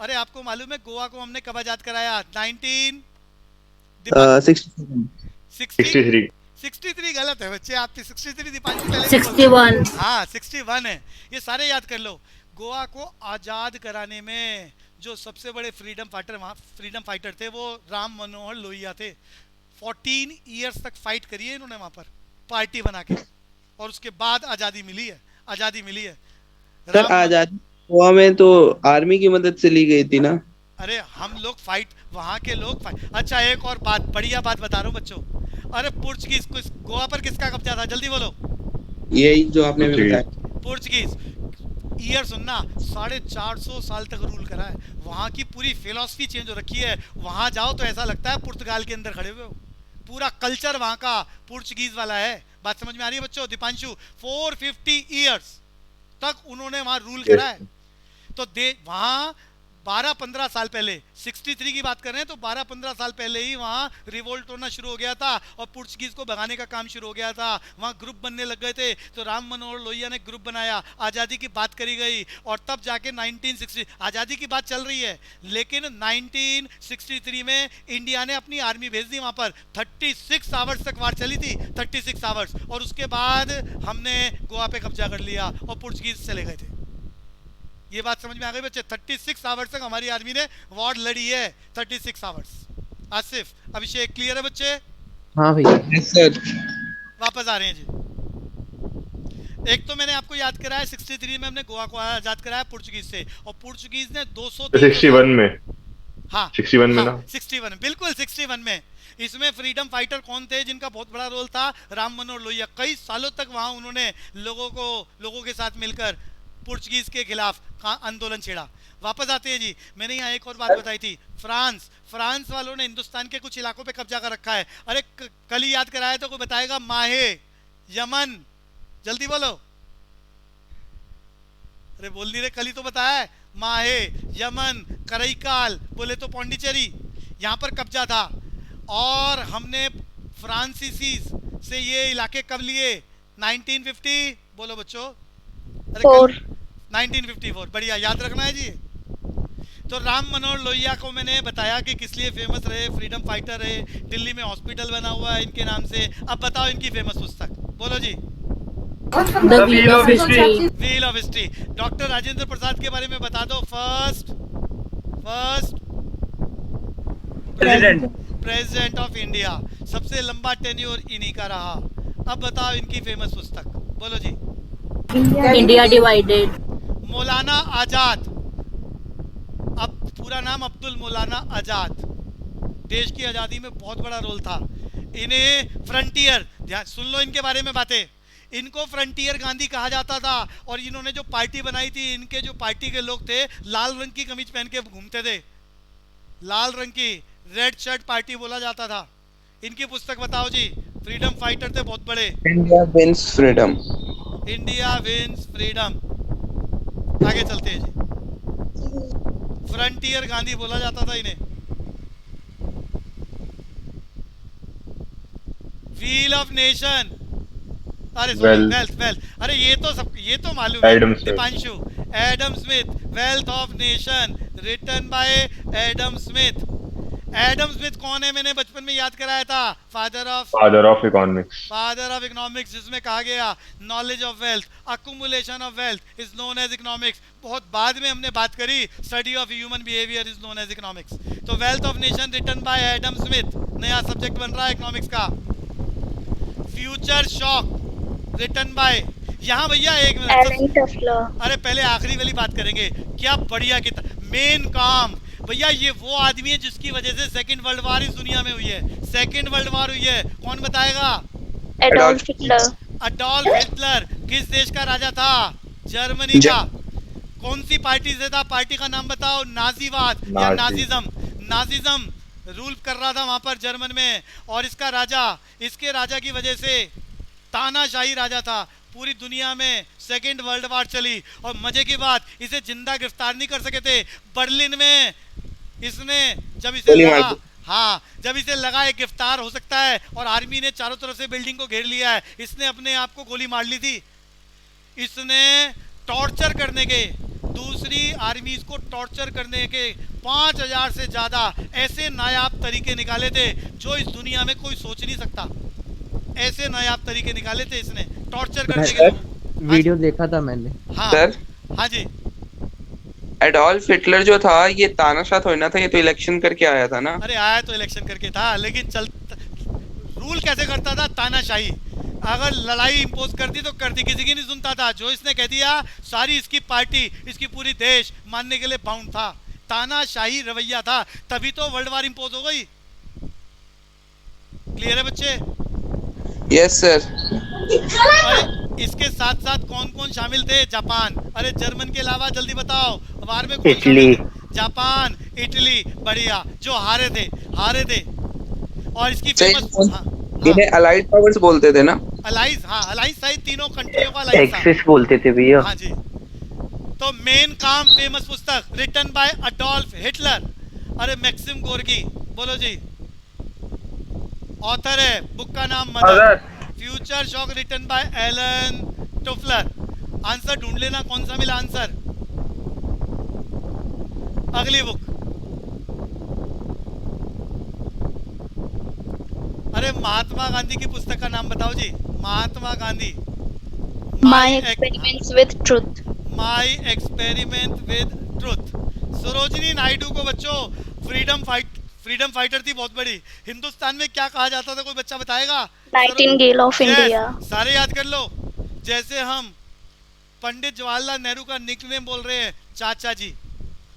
अरे आपको मालूम है गोवा को हमने कब आज़ाद कराया? 63 63 गलत है बच्चे आपकी। 63 दीपांशु पहले 61. हाँ 61 है। ये सारे याद कर लो। गोवा को आज़ाद कराने में जो सबसे बड़े फ्रीडम फाइटर थे वो राम मनोहर लोहिया थे। 14 इयर्स तक फाइट करी है इन्होंने वहाँ पर पार्टी बना के, और उसके बाद आज़ादी मिली है। आज़ादी मिली है। सर आजादी गोवा में तो आर्मी की मदद से ली गई थी ना? अरे हम लोग फाइट, वहाँ के लोग फाइट। अच्छा एक और बात, बढ़िया बात बता रहा हूँ बच्चों। अरे पुर्तगीज गोवा पर किसका कब्जा था? जल्दी बोलो। यही जो आपने जी। बताया। पुर्तगीज। ईयर सुनना, 450 साल तक रूल करा है। वहाँ की पूरी फिलॉसफी चेंज हो रखी है। वहाँ जाओ तो ऐसा लगता है पुर्तगाल के अंदर खड़े हुए हो। पूरा कल्चर वहाँ का पुर्तगीज वाला है। बात समझ में आ रही है बच्चों? दीपांशु 450 इयर्स तक उन्होंने वहाँ रूल करा है। तो वहाँ 12-15 साल पहले, 63 की बात कर रहे हैं तो 12-15 साल पहले ही वहाँ रिवोल्ट होना शुरू हो गया था और पुर्तगीज को भगाने का काम शुरू हो गया था। वहाँ ग्रुप बनने लग गए थे। तो राम मनोहर लोहिया ने ग्रुप बनाया, आज़ादी की बात करी गई, और तब जाके 1960 आज़ादी की बात चल रही है, लेकिन 1963 में इंडिया ने अपनी आर्मी भेज दी वहाँ पर। 36 आवर्स तक वार चली थी, 36 आवर्स, और उसके बाद हमने गोवा पे कब्जा कर लिया और पुर्तगीज चले गए थे। ये बात समझ में आ गई बच्चे? 36 आवर्स तक हमारी आर्मी ने वॉर लड़ी है। 36 आवर्स। आसिफ, अभिषेक, क्लियर है बच्चे? हाँ भैया। Yes sir. वापस आ रहे हैं जी। एक तो मैंने आपको याद कराया 63 में हमने गोवा को आजाद कराया पुर्तगीज से, और पुर्तगीज ने 61 में। हाँ 61 में हाँ, ना? 61 बिल्कुल 61 में। इसमें फ्रीडम फाइटर कौन थे जिनका बहुत बड़ा रोल था? राम मनोहर लोहिया। कई सालों तक वहाँ उन्होंने लोगों के साथ मिलकर पुर्तगीज के खिलाफ आंदोलन छेड़ा। वापस आते हैं जी। मैंने यहाँ एक और बात बताई थी, फ्रांस वालों ने हिंदुस्तान के कुछ इलाकों पे कब्जा कर रखा है। अरे कल ही याद कराया तो कोई बताएगा? माहे, यमन, जल्दी बोलो। अरे बोल नहीं रहे, कल ही तो बताया है। माहे, यमन, करईकाल, बोले तो पौंडीचेरी, यहाँ पर कब्जा था। और हमने फ्रांसीसीज से ये इलाके कब लिए? 1950, बोलो बच्चों। 1954, बढ़िया, याद रखना है जी। तो राम मनोहर लोहिया को मैंने बताया कि किस लिए फेमस रहे, फ्रीडम फाइटर रहे, दिल्ली में हॉस्पिटल बना हुआ है इनके नाम से। अब बताओ इनकी फेमस पुस्तक, बोलो जी। The Wheel of History. Wheel of history. Doctor Rajendra Prasad के बारे में बता दो। फर्स्ट प्रेसिडेंट ऑफ इंडिया, सबसे लंबा टेन्योर इन्हीं का रहा। अब बताओ इनकी फेमस पुस्तक, बोलो जी। India Divided. मौलाना आजाद, अब पूरा नाम अब्दुल मौलाना आजाद। देश की आज़ादी में बहुत बड़ा रोल था। इन्हें फ्रंटियर, ध्यान सुन लो इनके बारे में बातें, इनको फ्रंटियर गांधी कहा जाता था। और इन्होंने जो पार्टी बनाई थी, इनके जो पार्टी के लोग थे लाल रंग की कमीज पहन के घूमते थे, लाल रंग की, रेड शर्ट पार्टी बोला जाता था। इनकी पुस्तक बताओ जी। फ्रीडम फाइटर थे बहुत बड़े। India wins freedom. India wins freedom. आगे चलते हैं जी। फ्रंटियर गांधी बोला जाता था इन्हें। व्हील ऑफ नेशन, अरे वेल्थ, अरे ये तो मालूम है Adam Smith. Deepanshu. Adam Smith, wealth of nation, written by Adam Smith. Adam Smith कौन है? मैंने बचपन में याद कराया था, फादर ऑफ इकोनॉमिक्स, जिसमें कहा गया knowledge of wealth, accumulation of wealth is known as economics. बहुत बाद में हमने बात करी, study of human behaviour is known as economics. तो wealth of nation written by Adam Smith, नया सब्जेक्ट बन रहा है इकोनॉमिक्स का। फ्यूचर शॉक रिटन बाय, यहाँ भैया एक मिनट, Alan Tuffler. अरे पहले आखिरी वाली बात करेंगे। क्या बढ़िया किताब, मेन काम। भैया ये वो आदमी है जिसकी वजह से सेकंड वर्ल्ड वॉर इस दुनिया में हुई है। सेकंड वर्ल्ड वॉर हुई है, कौन बताएगा? Adolf Hitler. अडोल्फ हिटलर किस देश का राजा था? जर्मनी का। कौन सी पार्टी से था? पार्टी का नाम बताओ। नाजीवाद या नाजिज्म। नाजिज्म रूल कर रहा था वहां पर जर्मन में। और इसका राजा, इसके राजा की वजह से, तानाशाही राजा था, पूरी दुनिया में सेकेंड वर्ल्ड वॉर चली। और मजे की बात, इसे जिंदा गिरफ्तार नहीं कर सके थे। बर्लिन में इसने जब इसे लगा, हाँ जब इसे लगा ये गिरफ्तार हो सकता है और आर्मी ने चारों तरफ से बिल्डिंग को घेर लिया है, इसने अपने आप को गोली मार ली थी। इसने टॉर्चर करने के, दूसरी आर्मीज को टॉर्चर करने के 5000 से ज्यादा ऐसे नायाब तरीके निकाले थे जो इस दुनिया में कोई सोच नहीं सकता। ऐसे नायाब तरीके निकाले थे इसने टॉर्चर करने के। वीडियो देखा था मैंने। हाँ सर, हाँ जी। एडोल्फ हिटलर जो था ये तानाशाह थोड़ी ना था, ये तो इलेक्शन करके आया था ना। अरे आया तो इलेक्शन करके था, लेकिन रूल कैसे करता था? तानाशाही। अगर लड़ाई इंपोज करती तो करती, किसी की नहीं सुनता था। जो इसने कह दिया, सारी इसकी पार्टी, इसकी पूरी देश मानने के लिए बाउंड था। तानाशाही रवैया था, तभी तो वर्ल्ड वार इंपोज हो गई। क्लियर है बच्चे? Yes sir. अरे इसके साथ साथ कौन कौन शामिल थे? जापान। अरे जर्मन के अलावा जल्दी बताओ, वार में कौन शामिल थे? जापान, इटली, बढ़िया, जो हारे थे। और इसकी फेमस, इन्हें अलाइड पावर्स बोलते थे ना। अलाइज, हाँ अलाइज सही, तीनों कंट्रियों का अलाइज था। एक्सिस बोलते थे भैया। हाँ जी। तो मेन काम फेमस पुस्तक रिटन बाय अडोल्फ हिटलर। अरे मैक्सिम गोर्की, बोलो जी, ऑथर है, बुक का नाम mother. Future shock written by Alvin Toffler. Answer ढूंढ लेना, कौन सा मिला आंसर। अगली बुक, अरे महात्मा गांधी की पुस्तक का नाम बताओ जी। Mahatma Gandhi, My Experiments with Truth. My experiment with truth. Sarojini Naidu को बच्चों फ्रीडम फाइटर थी बहुत बड़ी। हिंदुस्तान में क्या कहा जाता था, कोई बच्चा बताएगा? Nightingale of India. सारे याद कर लो। जैसे हम पंडित जवाहरलाल नेहरू का निकनेम बोल रहे हैं चाचा जी,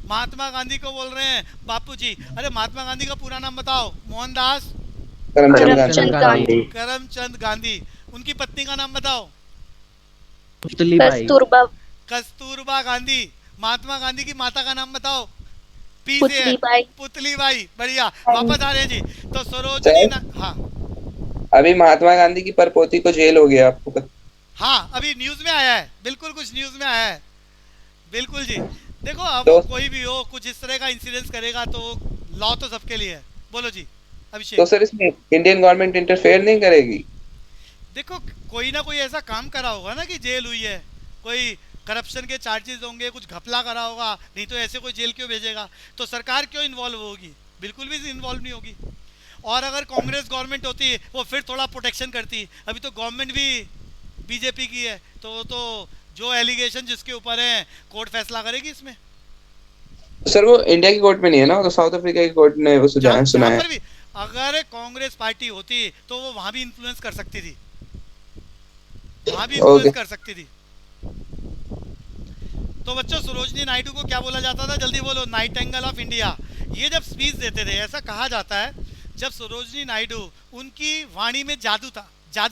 महात्मा गांधी को बोल रहे हैं बापू जी। अरे महात्मा गांधी का पूरा नाम बताओ। मोहनदास करमचंद गांधी. करमचंद गांधी। उनकी पत्नी का नाम बताओ। कस्तूरबा. कस्तूरबा गांधी। महात्मा गांधी की माता का नाम बताओ। पुतलीबाई. पुतलीबाई, बढ़िया। वापस आ रहे हैं जी। तो सरोजिनी हाँ, अभी महात्मा गांधी की परपोती को जेल हो गया, आपको पता? हाँ अभी न्यूज में आया है, बिल्कुल कुछ न्यूज में आया है, बिल्कुल जी। देखो अब तो, कोई भी हो कुछ इस तरह का इंसिडेंस करेगा तो लॉ तो सबके लिए है। बोलो जी अभिषेक। तो सर इसमें इंडियन गवर्नमेंट इंटरफेयर नहीं करेगी? देखो कोई ना कोई ऐसा काम करा होगा ना कि जेल हुई है, कोई करप्शन के चार्जेस होंगे, कुछ घपला करा होगा, नहीं तो ऐसे कोई जेल क्यों भेजेगा? तो सरकार क्यों इन्वॉल्व होगी? बिल्कुल भी इन्वॉल्व नहीं होगी। और अगर कांग्रेस गवर्नमेंट होती वो फिर थोड़ा प्रोटेक्शन करती। अभी तो गवर्नमेंट भी बीजेपी की है, तो जो एलिगेशन जिसके ऊपर है कोर्ट फैसला करेगी इसमें। सर वो इंडिया की कोर्ट में नहीं है ना, तो साउथ अफ्रीका की कोर्ट ने वो सुना है। अगर कांग्रेस पार्टी होती तो वो वहां भी इन्फ्लुएंस कर सकती थी, वहां भी इन्फ्लुएंस कर सकती थी। तो बच्चों सरोजिनी नायडू को क्या बोला जाता था? जल्दी बोलो। Nightingale of India. ये जब स्पीच देते थे, ऐसा कहा जाता है जब सरोजिनी नायडू, उनकी वाणी में जादू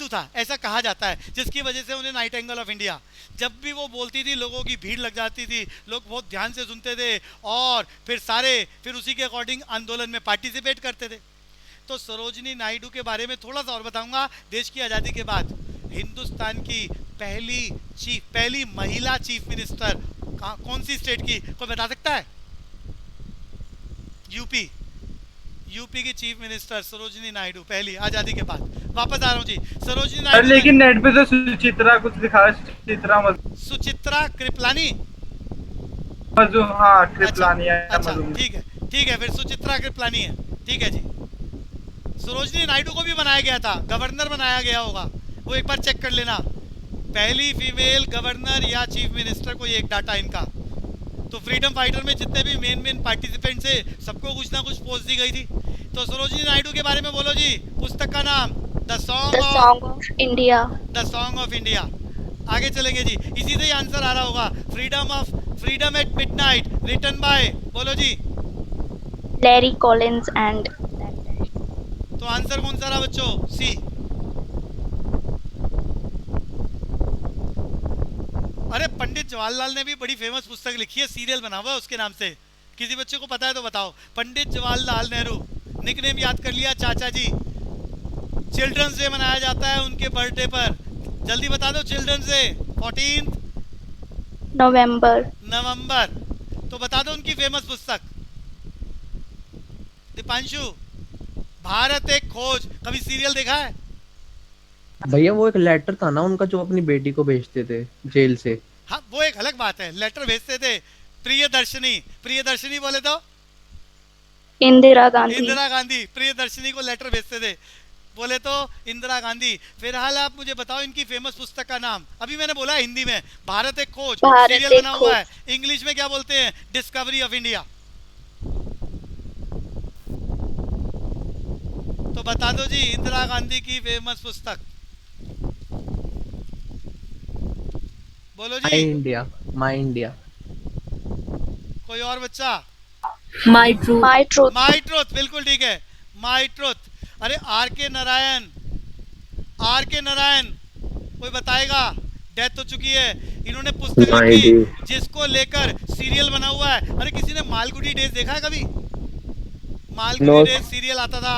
था ऐसा कहा जाता है, जिसकी वजह से उन्हें नाइटिंगेल ऑफ इंडिया। जब भी वो बोलती थी लोगों की भीड़ लग जाती थी, लोग बहुत ध्यान से सुनते थे और फिर उसी के अकॉर्डिंग आंदोलन में पार्टिसिपेट करते थे। तो सरोजिनी नायडू के बारे में थोड़ा सा और बताऊंगा। देश की आज़ादी के बाद हिंदुस्तान की पहली महिला चीफ मिनिस्टर कौन सी स्टेट की, कोई बता सकता है? यूपी की चीफ मिनिस्टर सरोजिनी नायडू, पहली आजादी के बाद। वापस आ रहा हूँ जी। सरोजिनी नायडू, लेकिन नेट पे तो सुचित्रा कुछ दिखा, सुचित्रा कृपलानी। मधु, हाँ कृपलानी अच्छा, है अच्छा मधु। ठीक है फिर सुचित्रा कृपलानी है, ठीक है जी। सरोजनी नायडू को भी बनाया गया था, गवर्नर बनाया गया होगा, वो एक बार चेक कर लेना। पहली फीमेल गवर्नर या चीफ मिनिस्टर, कोई एक डाटा इनका। तो फ्रीडम फाइटर में जितने भी मेन पार्टिसिपेंट्स है सबको कुछ ना कुछ पोस्ट दी गई थी। तो सरोजनी नायडू के बारे में बोलो जी, पुस्तक का नाम the The song Song of India. The song of India. आगे चलेंगे जी, इसी से ही आंसर आ रहा होगा। Freedom at Midnight written by, बोलो जी। Larry Collins and तो आंसर कौन सा रहा बच्चों? सी। अरे पंडित जवाहरलाल ने भी बड़ी फेमस पुस्तक लिखी है, सीरियल बना हुआ है उसके नाम से। किसी बच्चे को पता है तो बताओ। पंडित जवाहरलाल नेहरू, निकनेम याद कर लिया चाचा जी। चिल्ड्रंस डे मनाया जाता है उनके बर्थडे पर, जल्दी बता दो। Children's day 14 November. नवंबर। तो बता दो उनकी फेमस पुस्तक। दीपांशु, भारत एक खोज, कभी सीरियल देखा है? भैया वो एक लेटर था ना उनका जो अपनी बेटी को भेजते थे जेल से। हाँ वो एक अलग बात है, लेटर भेजते थे। प्रियदर्शनी, प्रियदर्शनी बोले तो Indira Gandhi. इंदिरा गांधी, प्रियदर्शनी को लेटर भेजते थे, बोले तो इंदिरा गांधी। फिलहाल आप मुझे बताओ इनकी फेमस पुस्तक का नाम। अभी मैंने बोला हिंदी में भारत एक खोज, भारत सीरियल एक बना हुआ है। खोज। इंग्लिश में क्या बोलते हैं? Discovery of India. तो बता दो जी इंदिरा गांधी की फेमस पुस्तक, बोलो माई जी। इंडिया, माई इंडिया। कोई और बच्चा? My Truth. माई ट्रुथ, बिल्कुल ठीक है, माई ट्रुथ। अरे are K Narayan, are K Narayan कोई बताएगा? डेथ हो चुकी है, इन्होंने पुस्तक लिखी जिसको लेकर सीरियल बना हुआ है। अरे किसी ने मालगुडी डेज देखा है कभी? मालगुडी डेज सीरियल आता था,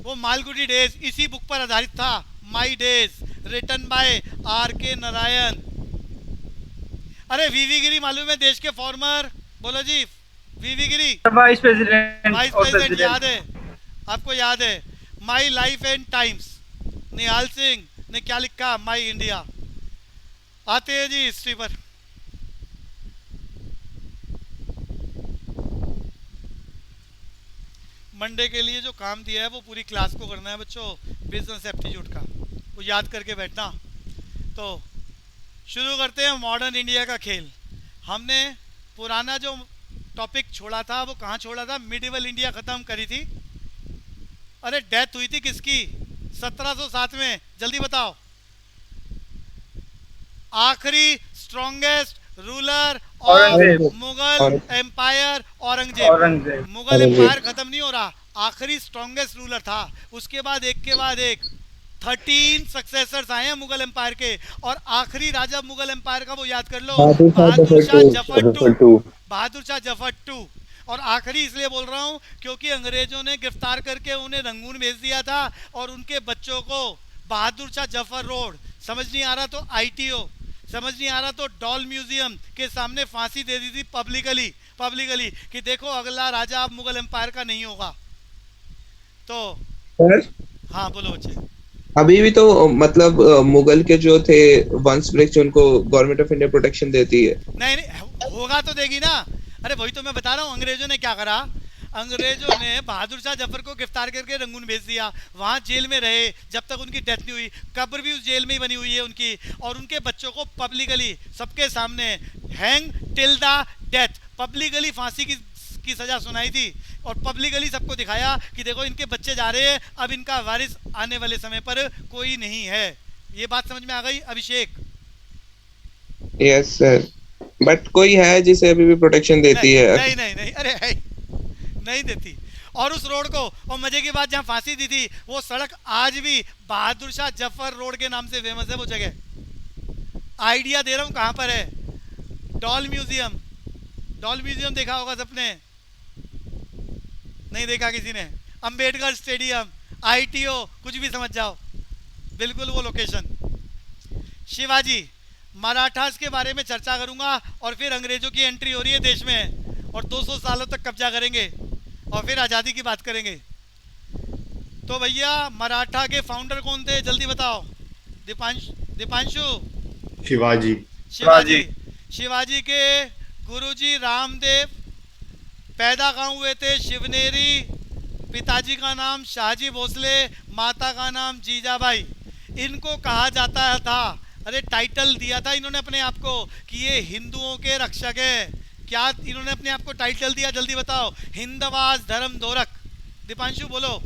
वो मालगुडी डेज इसी बुक पर आधारित था, My Days, written by R K Narayan. अरे वीवी गिरी मालूम है, देश के फॉर्मर, बोलो जी। वीवी गिरी वाइस प्रेसिडेंट वाइस और प्रेसिडेंट, याद प्रेसिडेंट। है आपको? याद है माई लाइफ एंड टाइम्स। निहाल सिंह ने क्या लिखा? माई इंडिया। आते हैं जी हिस्ट्री पर। मंडे के लिए जो काम दिया है वो पूरी क्लास को करना है बच्चों, बिजनेस एप्टीट्यूड का, वो याद करके बैठना। तो शुरू करते हैं मॉडर्न इंडिया का खेल। हमने पुराना जो टॉपिक छोड़ा था वो कहाँ छोड़ा था? मिडिवल इंडिया खत्म करी थी। अरे डेथ हुई थी किसकी 1707 में? जल्दी बताओ। आखिरी strongest ruler Aurangzeb. Of Mughal empire Aurangzeb. Mughal empire खत्म नहीं हो रहा, आखिरी स्ट्रॉन्गेस्ट रूलर था। उसके बाद एक के बाद एक 13 सक्सेसर्स आए हैं मुगल एम्पायर के, और आखिरी राजा मुगल एम्पायर का वो याद कर लो, बहादुर शाह जफर टू। बहादुर शाह जफर टू। और आखिरी इसलिए बोल रहा हूँ क्योंकि अंग्रेजों ने गिरफ्तार करके उन्हें रंगून भेज दिया था, और उनके बच्चों को बहादुर शाह जफर रोड, समझ नहीं आ रहा तो ITO, समझ नहीं आ रहा तो डॉल म्यूजियम के सामने फांसी दे दी थी पब्लिकली कि देखो अगला राजा अब मुगल एम्पायर का नहीं होगा। तो हाँ बोलो बच्चे। अभी भी तो मतलब मुगल के जो थे वंशवृक्ष, उनको गवर्नमेंट ऑफ इंडिया प्रोटेक्शन देती है। नहीं होगा तो देगी ना। अरे वही तो मैं बता रहा हूँ, अंग्रेजों ने क्या करा? अंग्रेजों ने बहादुर शाह जफर को गिरफ्तार करके रंगून भेज दिया, वहाँ जेल में रहे जब तक उनकी डेथ नहीं हुई। कब्र भी उस जेल में ही बनी हुई है उनकी, और उनके बच्चों को पब्लिकली सबके सामने hang till the death, publicly फांसी की सजा सुनाई थी, और पब्लिकली सबको दिखाया कि देखो इनके बच्चे जा रहे हैं, अब इनका वारिस आने वाले समय पर कोई नहीं है। ये बात समझ में आ गई अभिषेक? यस सर, बट कोई है जिसे अभी भी प्रोटेक्शन देती है? नहीं अरे है नहीं देती। और उस रोड को, और मजे की बात, जहाँ फांसी दी थी वो सड़क आज भी बहादुर शाह जफर रोड के नाम से फेमस है वो जगह। आइडिया दे रहा हूँ कहाँ पर है। डॉल म्यूजियम देखा होगा सबने, नहीं देखा किसी ने? अंबेडकर स्टेडियम, ITO, कुछ भी समझ जाओ, बिल्कुल वो लोकेशन। शिवाजी, मराठास के बारे में चर्चा करूंगा, और फिर अंग्रेजों की एंट्री हो रही है देश में, और 200 सालों तक कब्जा करेंगे, और फिर आज़ादी की बात करेंगे। तो भैया मराठा के फाउंडर कौन थे, जल्दी बताओ। दीपांशु। शिवाजी। शिवाजी के गुरुजी रामदेव पैदा कहाँ हुए थे? शिवनेरी। पिताजी का नाम शाहजी भोसले, माता का नाम जीजाबाई। इनको कहा जाता था, अरे टाइटल दिया था इन्होंने अपने आप को कि ये हिंदुओं के रक्षक है। क्या इन्होंने अपने आप को टाइटल दिया? जल्दी बताओ। हिंदवास धर्म दोरक। दीपांशु बोलो।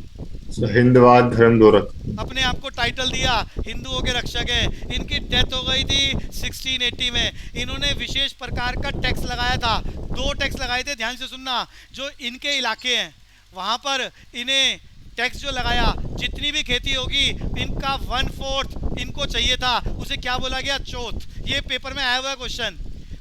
हिंदवाद धर्म दोरक। अपने आप को टाइटल दिया, हिंदुओं के रक्षक है। इनकी डेथ हो गई थी 1680 में। इन्होंने विशेष प्रकार का टैक्स लगाया था, 2 टैक्स लगाए थे, ध्यान से सुनना। जो इनके इलाके हैं वहाँ पर इन्हें टैक्स जो लगाया, जितनी भी खेती होगी इनका 1/4 इनको चाहिए था। उसे क्या बोला गया? चौथ। ये पेपर में आया हुआ क्वेश्चन।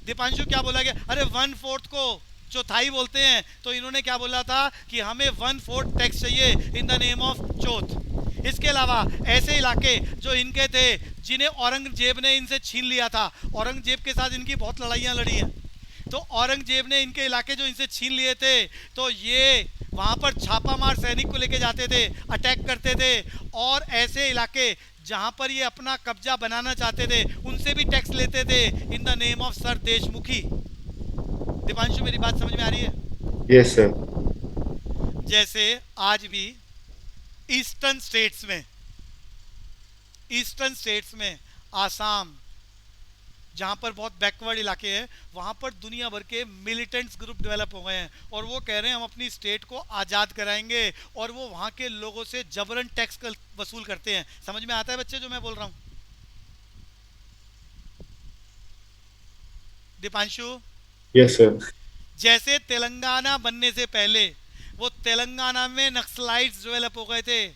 दीपांशु क्या बोला गया? अरे 1/4 को चौथाई बोलते हैं, तो इन्होंने क्या बोला था कि हमें 1/4 टैक्स चाहिए इन द नेम ऑफ चौथ। इसके अलावा ऐसे इलाके जो इनके थे जिन्हें औरंगजेब ने इनसे छीन लिया था, औरंगजेब के साथ इनकी बहुत लड़ाइयाँ लड़ी हैं, तो औरंगजेब ने इनके इलाके जो इनसे छीन लिए थे, तो ये वहाँ पर छापामार सैनिक को लेके जाते थे, अटैक करते थे, और ऐसे इलाके जहाँ पर ये अपना कब्जा बनाना चाहते थे उनसे भी टैक्स लेते थे इन the name of sir Deshmukhi. Deepanshu मेरी बात समझ में आ रही है? Yes sir. जैसे आज भी ईस्टर्न स्टेट्स में आसाम, जहाँ पर बहुत बैकवर्ड इलाके हैं, वहाँ पर दुनिया भर के मिलिटेंट्स ग्रुप डेवलप हो गए हैं और वो कह रहे हैं हम अपनी स्टेट को आज़ाद कराएंगे, और वो वहाँ के लोगों से जबरन टैक्स वसूल करते हैं। समझ में आता है बच्चे जो मैं बोल रहा हूँ? दीपांशु? Yes sir. जैसे तेलंगाना बनने से पहले वो तेलंगाना में नक्सलाइट्स डेवलप हो गए थे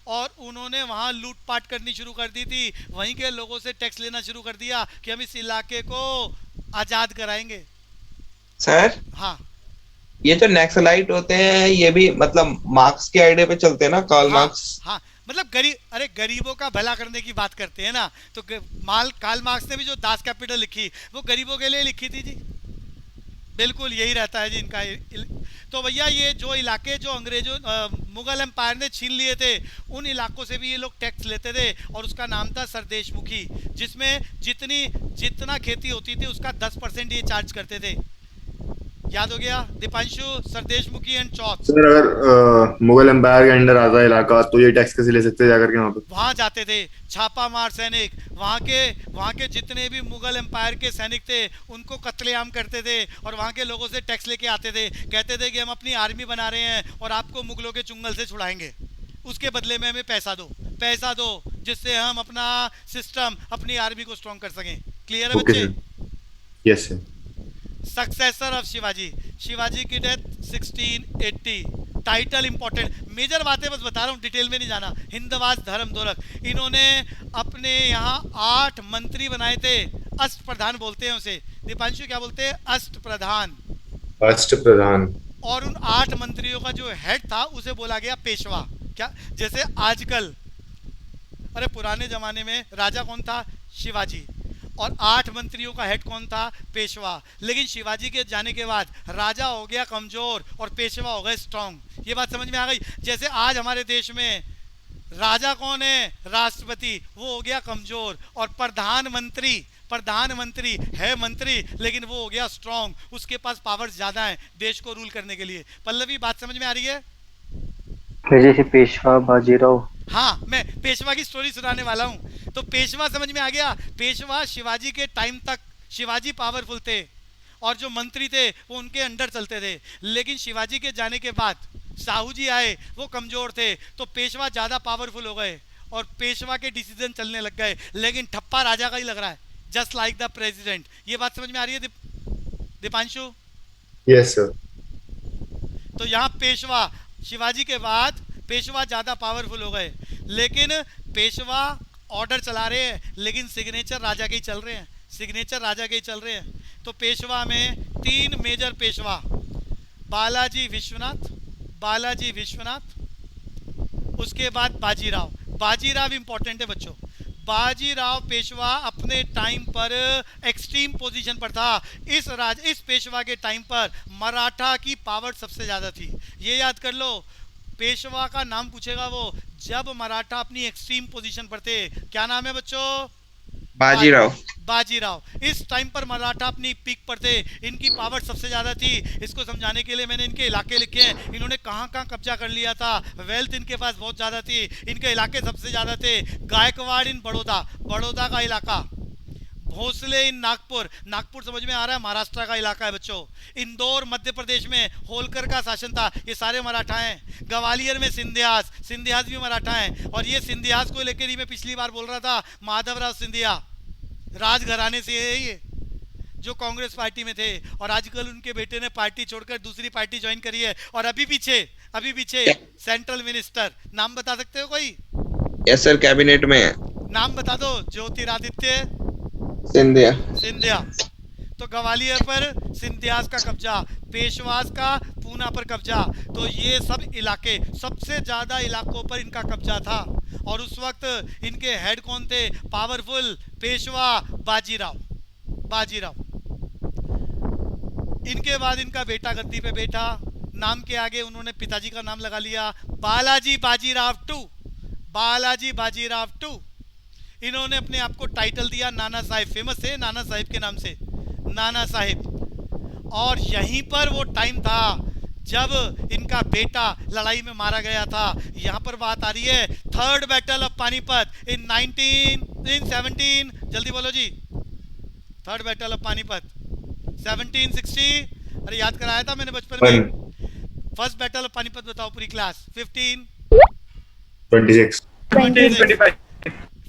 और उन्होंने वहाँ लूटपाट करनी शुरू कर दी थी, वहीं के लोगों से टैक्स लेना शुरू कर दिया कि हम इस इलाके को आज़ाद कराएंगे। सर हाँ ये जो नक्सलाइट होते हैं ये भी मतलब मार्क्स के आइडिया पे चलते हैं ना, कार्ल मार्क्स। हाँ मतलब गरीबों का भला करने की बात करते हैं ना, तो कार्ल मार्क्स ने भी जो दास कैपिटल लिखी वो गरीबों के लिए लिखी थी जी। बिल्कुल यही रहता है जी इनका। तो भैया ये जो इलाके जो मुगल एम्पायर ने छीन लिए थे, उन इलाकों से भी ये लोग टैक्स लेते थे और उसका नाम था सरदेशमुखी, जिसमें जितना खेती होती थी उसका 10% ये चार्ज करते थे। याद हो गया Deepanshu? Sardeshmukhi and Chauth. Sir अगर मुगल एम्पायर के अंडर आता है इलाका तो ये टैक्स कैसे ले सकते हैं जाकर के वहाँ पे? वहाँ जाते थे छापामार सैनिक, वहाँ के जितने भी मुगल एम्पायर के सैनिक थे उनको कत्लेआम करते थे और वहाँ के लोगों से टैक्स लेके आते थे। कहते थे कि हम अपनी आर्मी बना रहे हैं और आपको मुगलों के चुंगल से छुड़ाएंगे, उसके बदले में हमें पैसा दो जिससे हम अपना सिस्टम, अपनी आर्मी को स्ट्रॉन्ग कर सकें। क्लियर है बच्चे? Yes sir. Successor of Shivaji की डेथ 1680। टाइटल इंपॉर्टेंट, मेजर बातें बस बता रहा हूँ, डिटेल में नहीं जाना। हिंदवास धर्म दोरक, इन्होंने अपने यहाँ 8 मंत्री बनाए थे, अष्ट प्रधान बोलते हैं उसे। दीपांशु क्या बोलते हैं? अष्ट प्रधान। और उन 8 मंत्रियों का जो हेड था उसे बोला गया पेशवा। क्या जैसे आजकल, अरे पुराने जमाने में राजा कौन था? शिवाजी, और 8 मंत्रियों का हेड कौन था? पेशवा। लेकिन शिवाजी के जाने के बाद राजा हो गया कमजोर और पेशवा हो गए स्ट्रांग। ये बात समझ में आ गई? जैसे आज हमारे देश में राजा कौन है? राष्ट्रपति, वो हो गया कमजोर, और प्रधानमंत्री है मंत्री लेकिन वो हो गया स्ट्रांग, उसके पास पावर्स ज्यादा है देश को रूल करने के लिए। पल्लवी बात समझ में आ रही है? जैसे पेशवा, बाजीराव। हाँ मैं पेशवा की स्टोरी सुनाने वाला हूँ। तो पेशवा समझ में आ गया? पेशवा शिवाजी के टाइम तक शिवाजी पावरफुल थे और जो मंत्री थे वो उनके अंडर चलते थे, लेकिन शिवाजी के जाने के बाद साहू जी आए, वो कमजोर थे, तो पेशवा ज़्यादा पावरफुल हो गए और पेशवा के डिसीजन चलने लग गए, लेकिन ठप्पा राजा का ही लग रहा है, जस्ट लाइक द प्रेसिडेंट। ये बात समझ में आ रही है दीपांशु? Yes sir. तो यहाँ पेशवा, शिवाजी के बाद पेशवा ज़्यादा पावरफुल हो गए, लेकिन पेशवा ऑर्डर चला रहे हैं लेकिन सिग्नेचर राजा के ही चल रहे हैं। तो पेशवा में 3 मेजर पेशवा, बालाजी विश्वनाथ, उसके बाद बाजीराव इंपॉर्टेंट है बच्चों। बाजीराव पेशवा अपने टाइम पर एक्सट्रीम पोजीशन पर था। इस पेशवा के टाइम पर मराठा की पावर सबसे ज़्यादा थी। ये याद कर लो, पेशवा का नाम पूछेगा वो जब मराठा अपनी एक्सट्रीम पोजीशन पर थे। क्या नाम है बच्चों? बाजीराव। बाजीराव। इस टाइम पर मराठा अपनी पीक पर थे, इनकी पावर सबसे ज्यादा थी। इसको समझाने के लिए मैंने इनके इलाके लिखे हैं, इन्होंने कहाँ कहाँ कब्जा कर लिया था। वेल्थ इनके पास बहुत ज्यादा थी, इनके इलाके सबसे ज्यादा थे। गायकवाड़ इन बड़ौदा, बड़ौदा का इलाका। भोसले इन नागपुर, नागपुर समझ में आ रहा है महाराष्ट्र का इलाका है बच्चों। इंदौर मध्य प्रदेश में होलकर का शासन था, ये सारे मराठा हैं। ग्वालियर में सिंधियास, सिंधियास भी मराठा हैं। और ये सिंधियास को लेकर ही मैं पिछली बार बोल रहा था, माधवराव सिंधिया राजघराने से है ये, जो कांग्रेस पार्टी में थे और आजकल उनके बेटे ने पार्टी छोड़कर दूसरी पार्टी ज्वाइन करी है। और अभी पीछे सेंट्रल मिनिस्टर, नाम बता सकते हो कोई? यस सर, कैबिनेट में है। नाम बता दो। ज्योतिरादित्य सिंधिया। तो ग्वालियर पर सिंधियास का कब्जा, पेशवास का पूना पर कब्जा। तो ये सब इलाके, सबसे ज्यादा इलाकों पर इनका कब्जा था। और उस वक्त इनके हेड कौन थे? पावरफुल पेशवा बाजीराव। इनके बाद इनका बेटा गद्दी पे बैठा, नाम के आगे उन्होंने पिताजी का नाम लगा लिया, बालाजी बाजीराव टू। इन्होंने अपने आप को टाइटल दिया नाना साहिब, फेमस है नाना साहिब के नाम से, नाना साहिब। और यहीं पर वो टाइम था जब इनका बेटा लड़ाई में मारा गया था। यहाँ पर बात आ रही है थर्ड बैटल ऑफ पानीपत इन 17, जल्दी बोलो जी। थर्ड बैटल ऑफ पानीपत 1760, अरे याद कराया था मैंने बचपन में। फर्स्ट बैटल ऑफ पानीपत बताओ पूरी क्लास। 26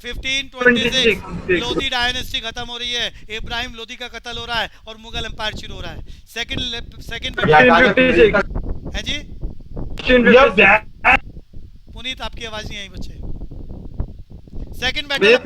1526 लोधी डायनेस्टी खत्म हो रही है, इब्राहिम लोधी का कत्ल हो रहा है और मुगल एम्पायर शुरू हो रहा है। सेकंड है जी। पुनीत आपकी आवाज नहीं आई बच्चे। सेकंड बैटल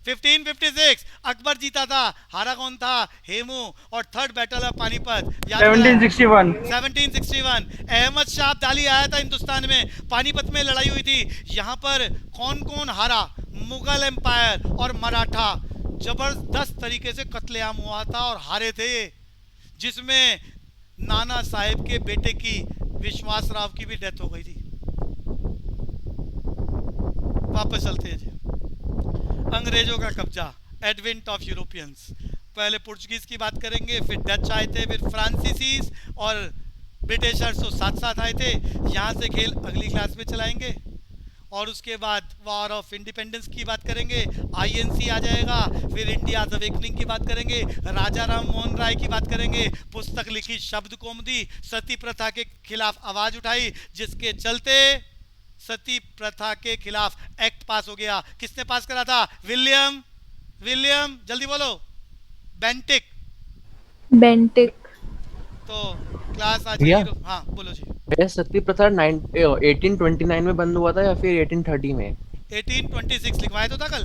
1556 अकबर जीता था, हारा कौन था? हेमू। और third battle of Panipat 1761 Ahmad Shah Abdali आया था हिंदुस्तान में, पानीपत में लड़ाई हुई थी। यहाँ पर कौन कौन हारा? मुगल एम्पायर और मराठा। जबरदस्त तरीके से कत्लेआम हुआ था और हारे थे, जिसमें नाना साहेब के बेटे की, विश्वास राव की भी डेथ हो गई थी। वापस चलते हैं जी। अंग्रेजों का कब्जा, एडवेंट ऑफ यूरोपियंस। पहले पुर्तगीज की बात करेंगे, फिर डच आए थे, फिर फ्रांसीसीज और ब्रिटिशर्स तो साथ साथ आए थे। यहाँ से खेल अगली क्लास में चलाएंगे। और उसके बाद वॉर ऑफ इंडिपेंडेंस की बात करेंगे, आईएनसी आ जाएगा। फिर इंडिया अवेकनिंग की बात करेंगे, राजा राम मोहन राय की बात करेंगे। पुस्तक लिखी शब्द कौमुदी, सती प्रथा के खिलाफ आवाज उठाई, जिसके चलते सती प्रथा के खिलाफ एक्ट पास हो गया। किसने पास करा था? विलियम जल्दी बोलो। बेंटिक। तो क्लास आज भैया? हाँ बोलो जी। भैया सती प्रथा 1829 में बंद हुआ था या फिर 1830 में? 1826 लिखवाया तो था कल।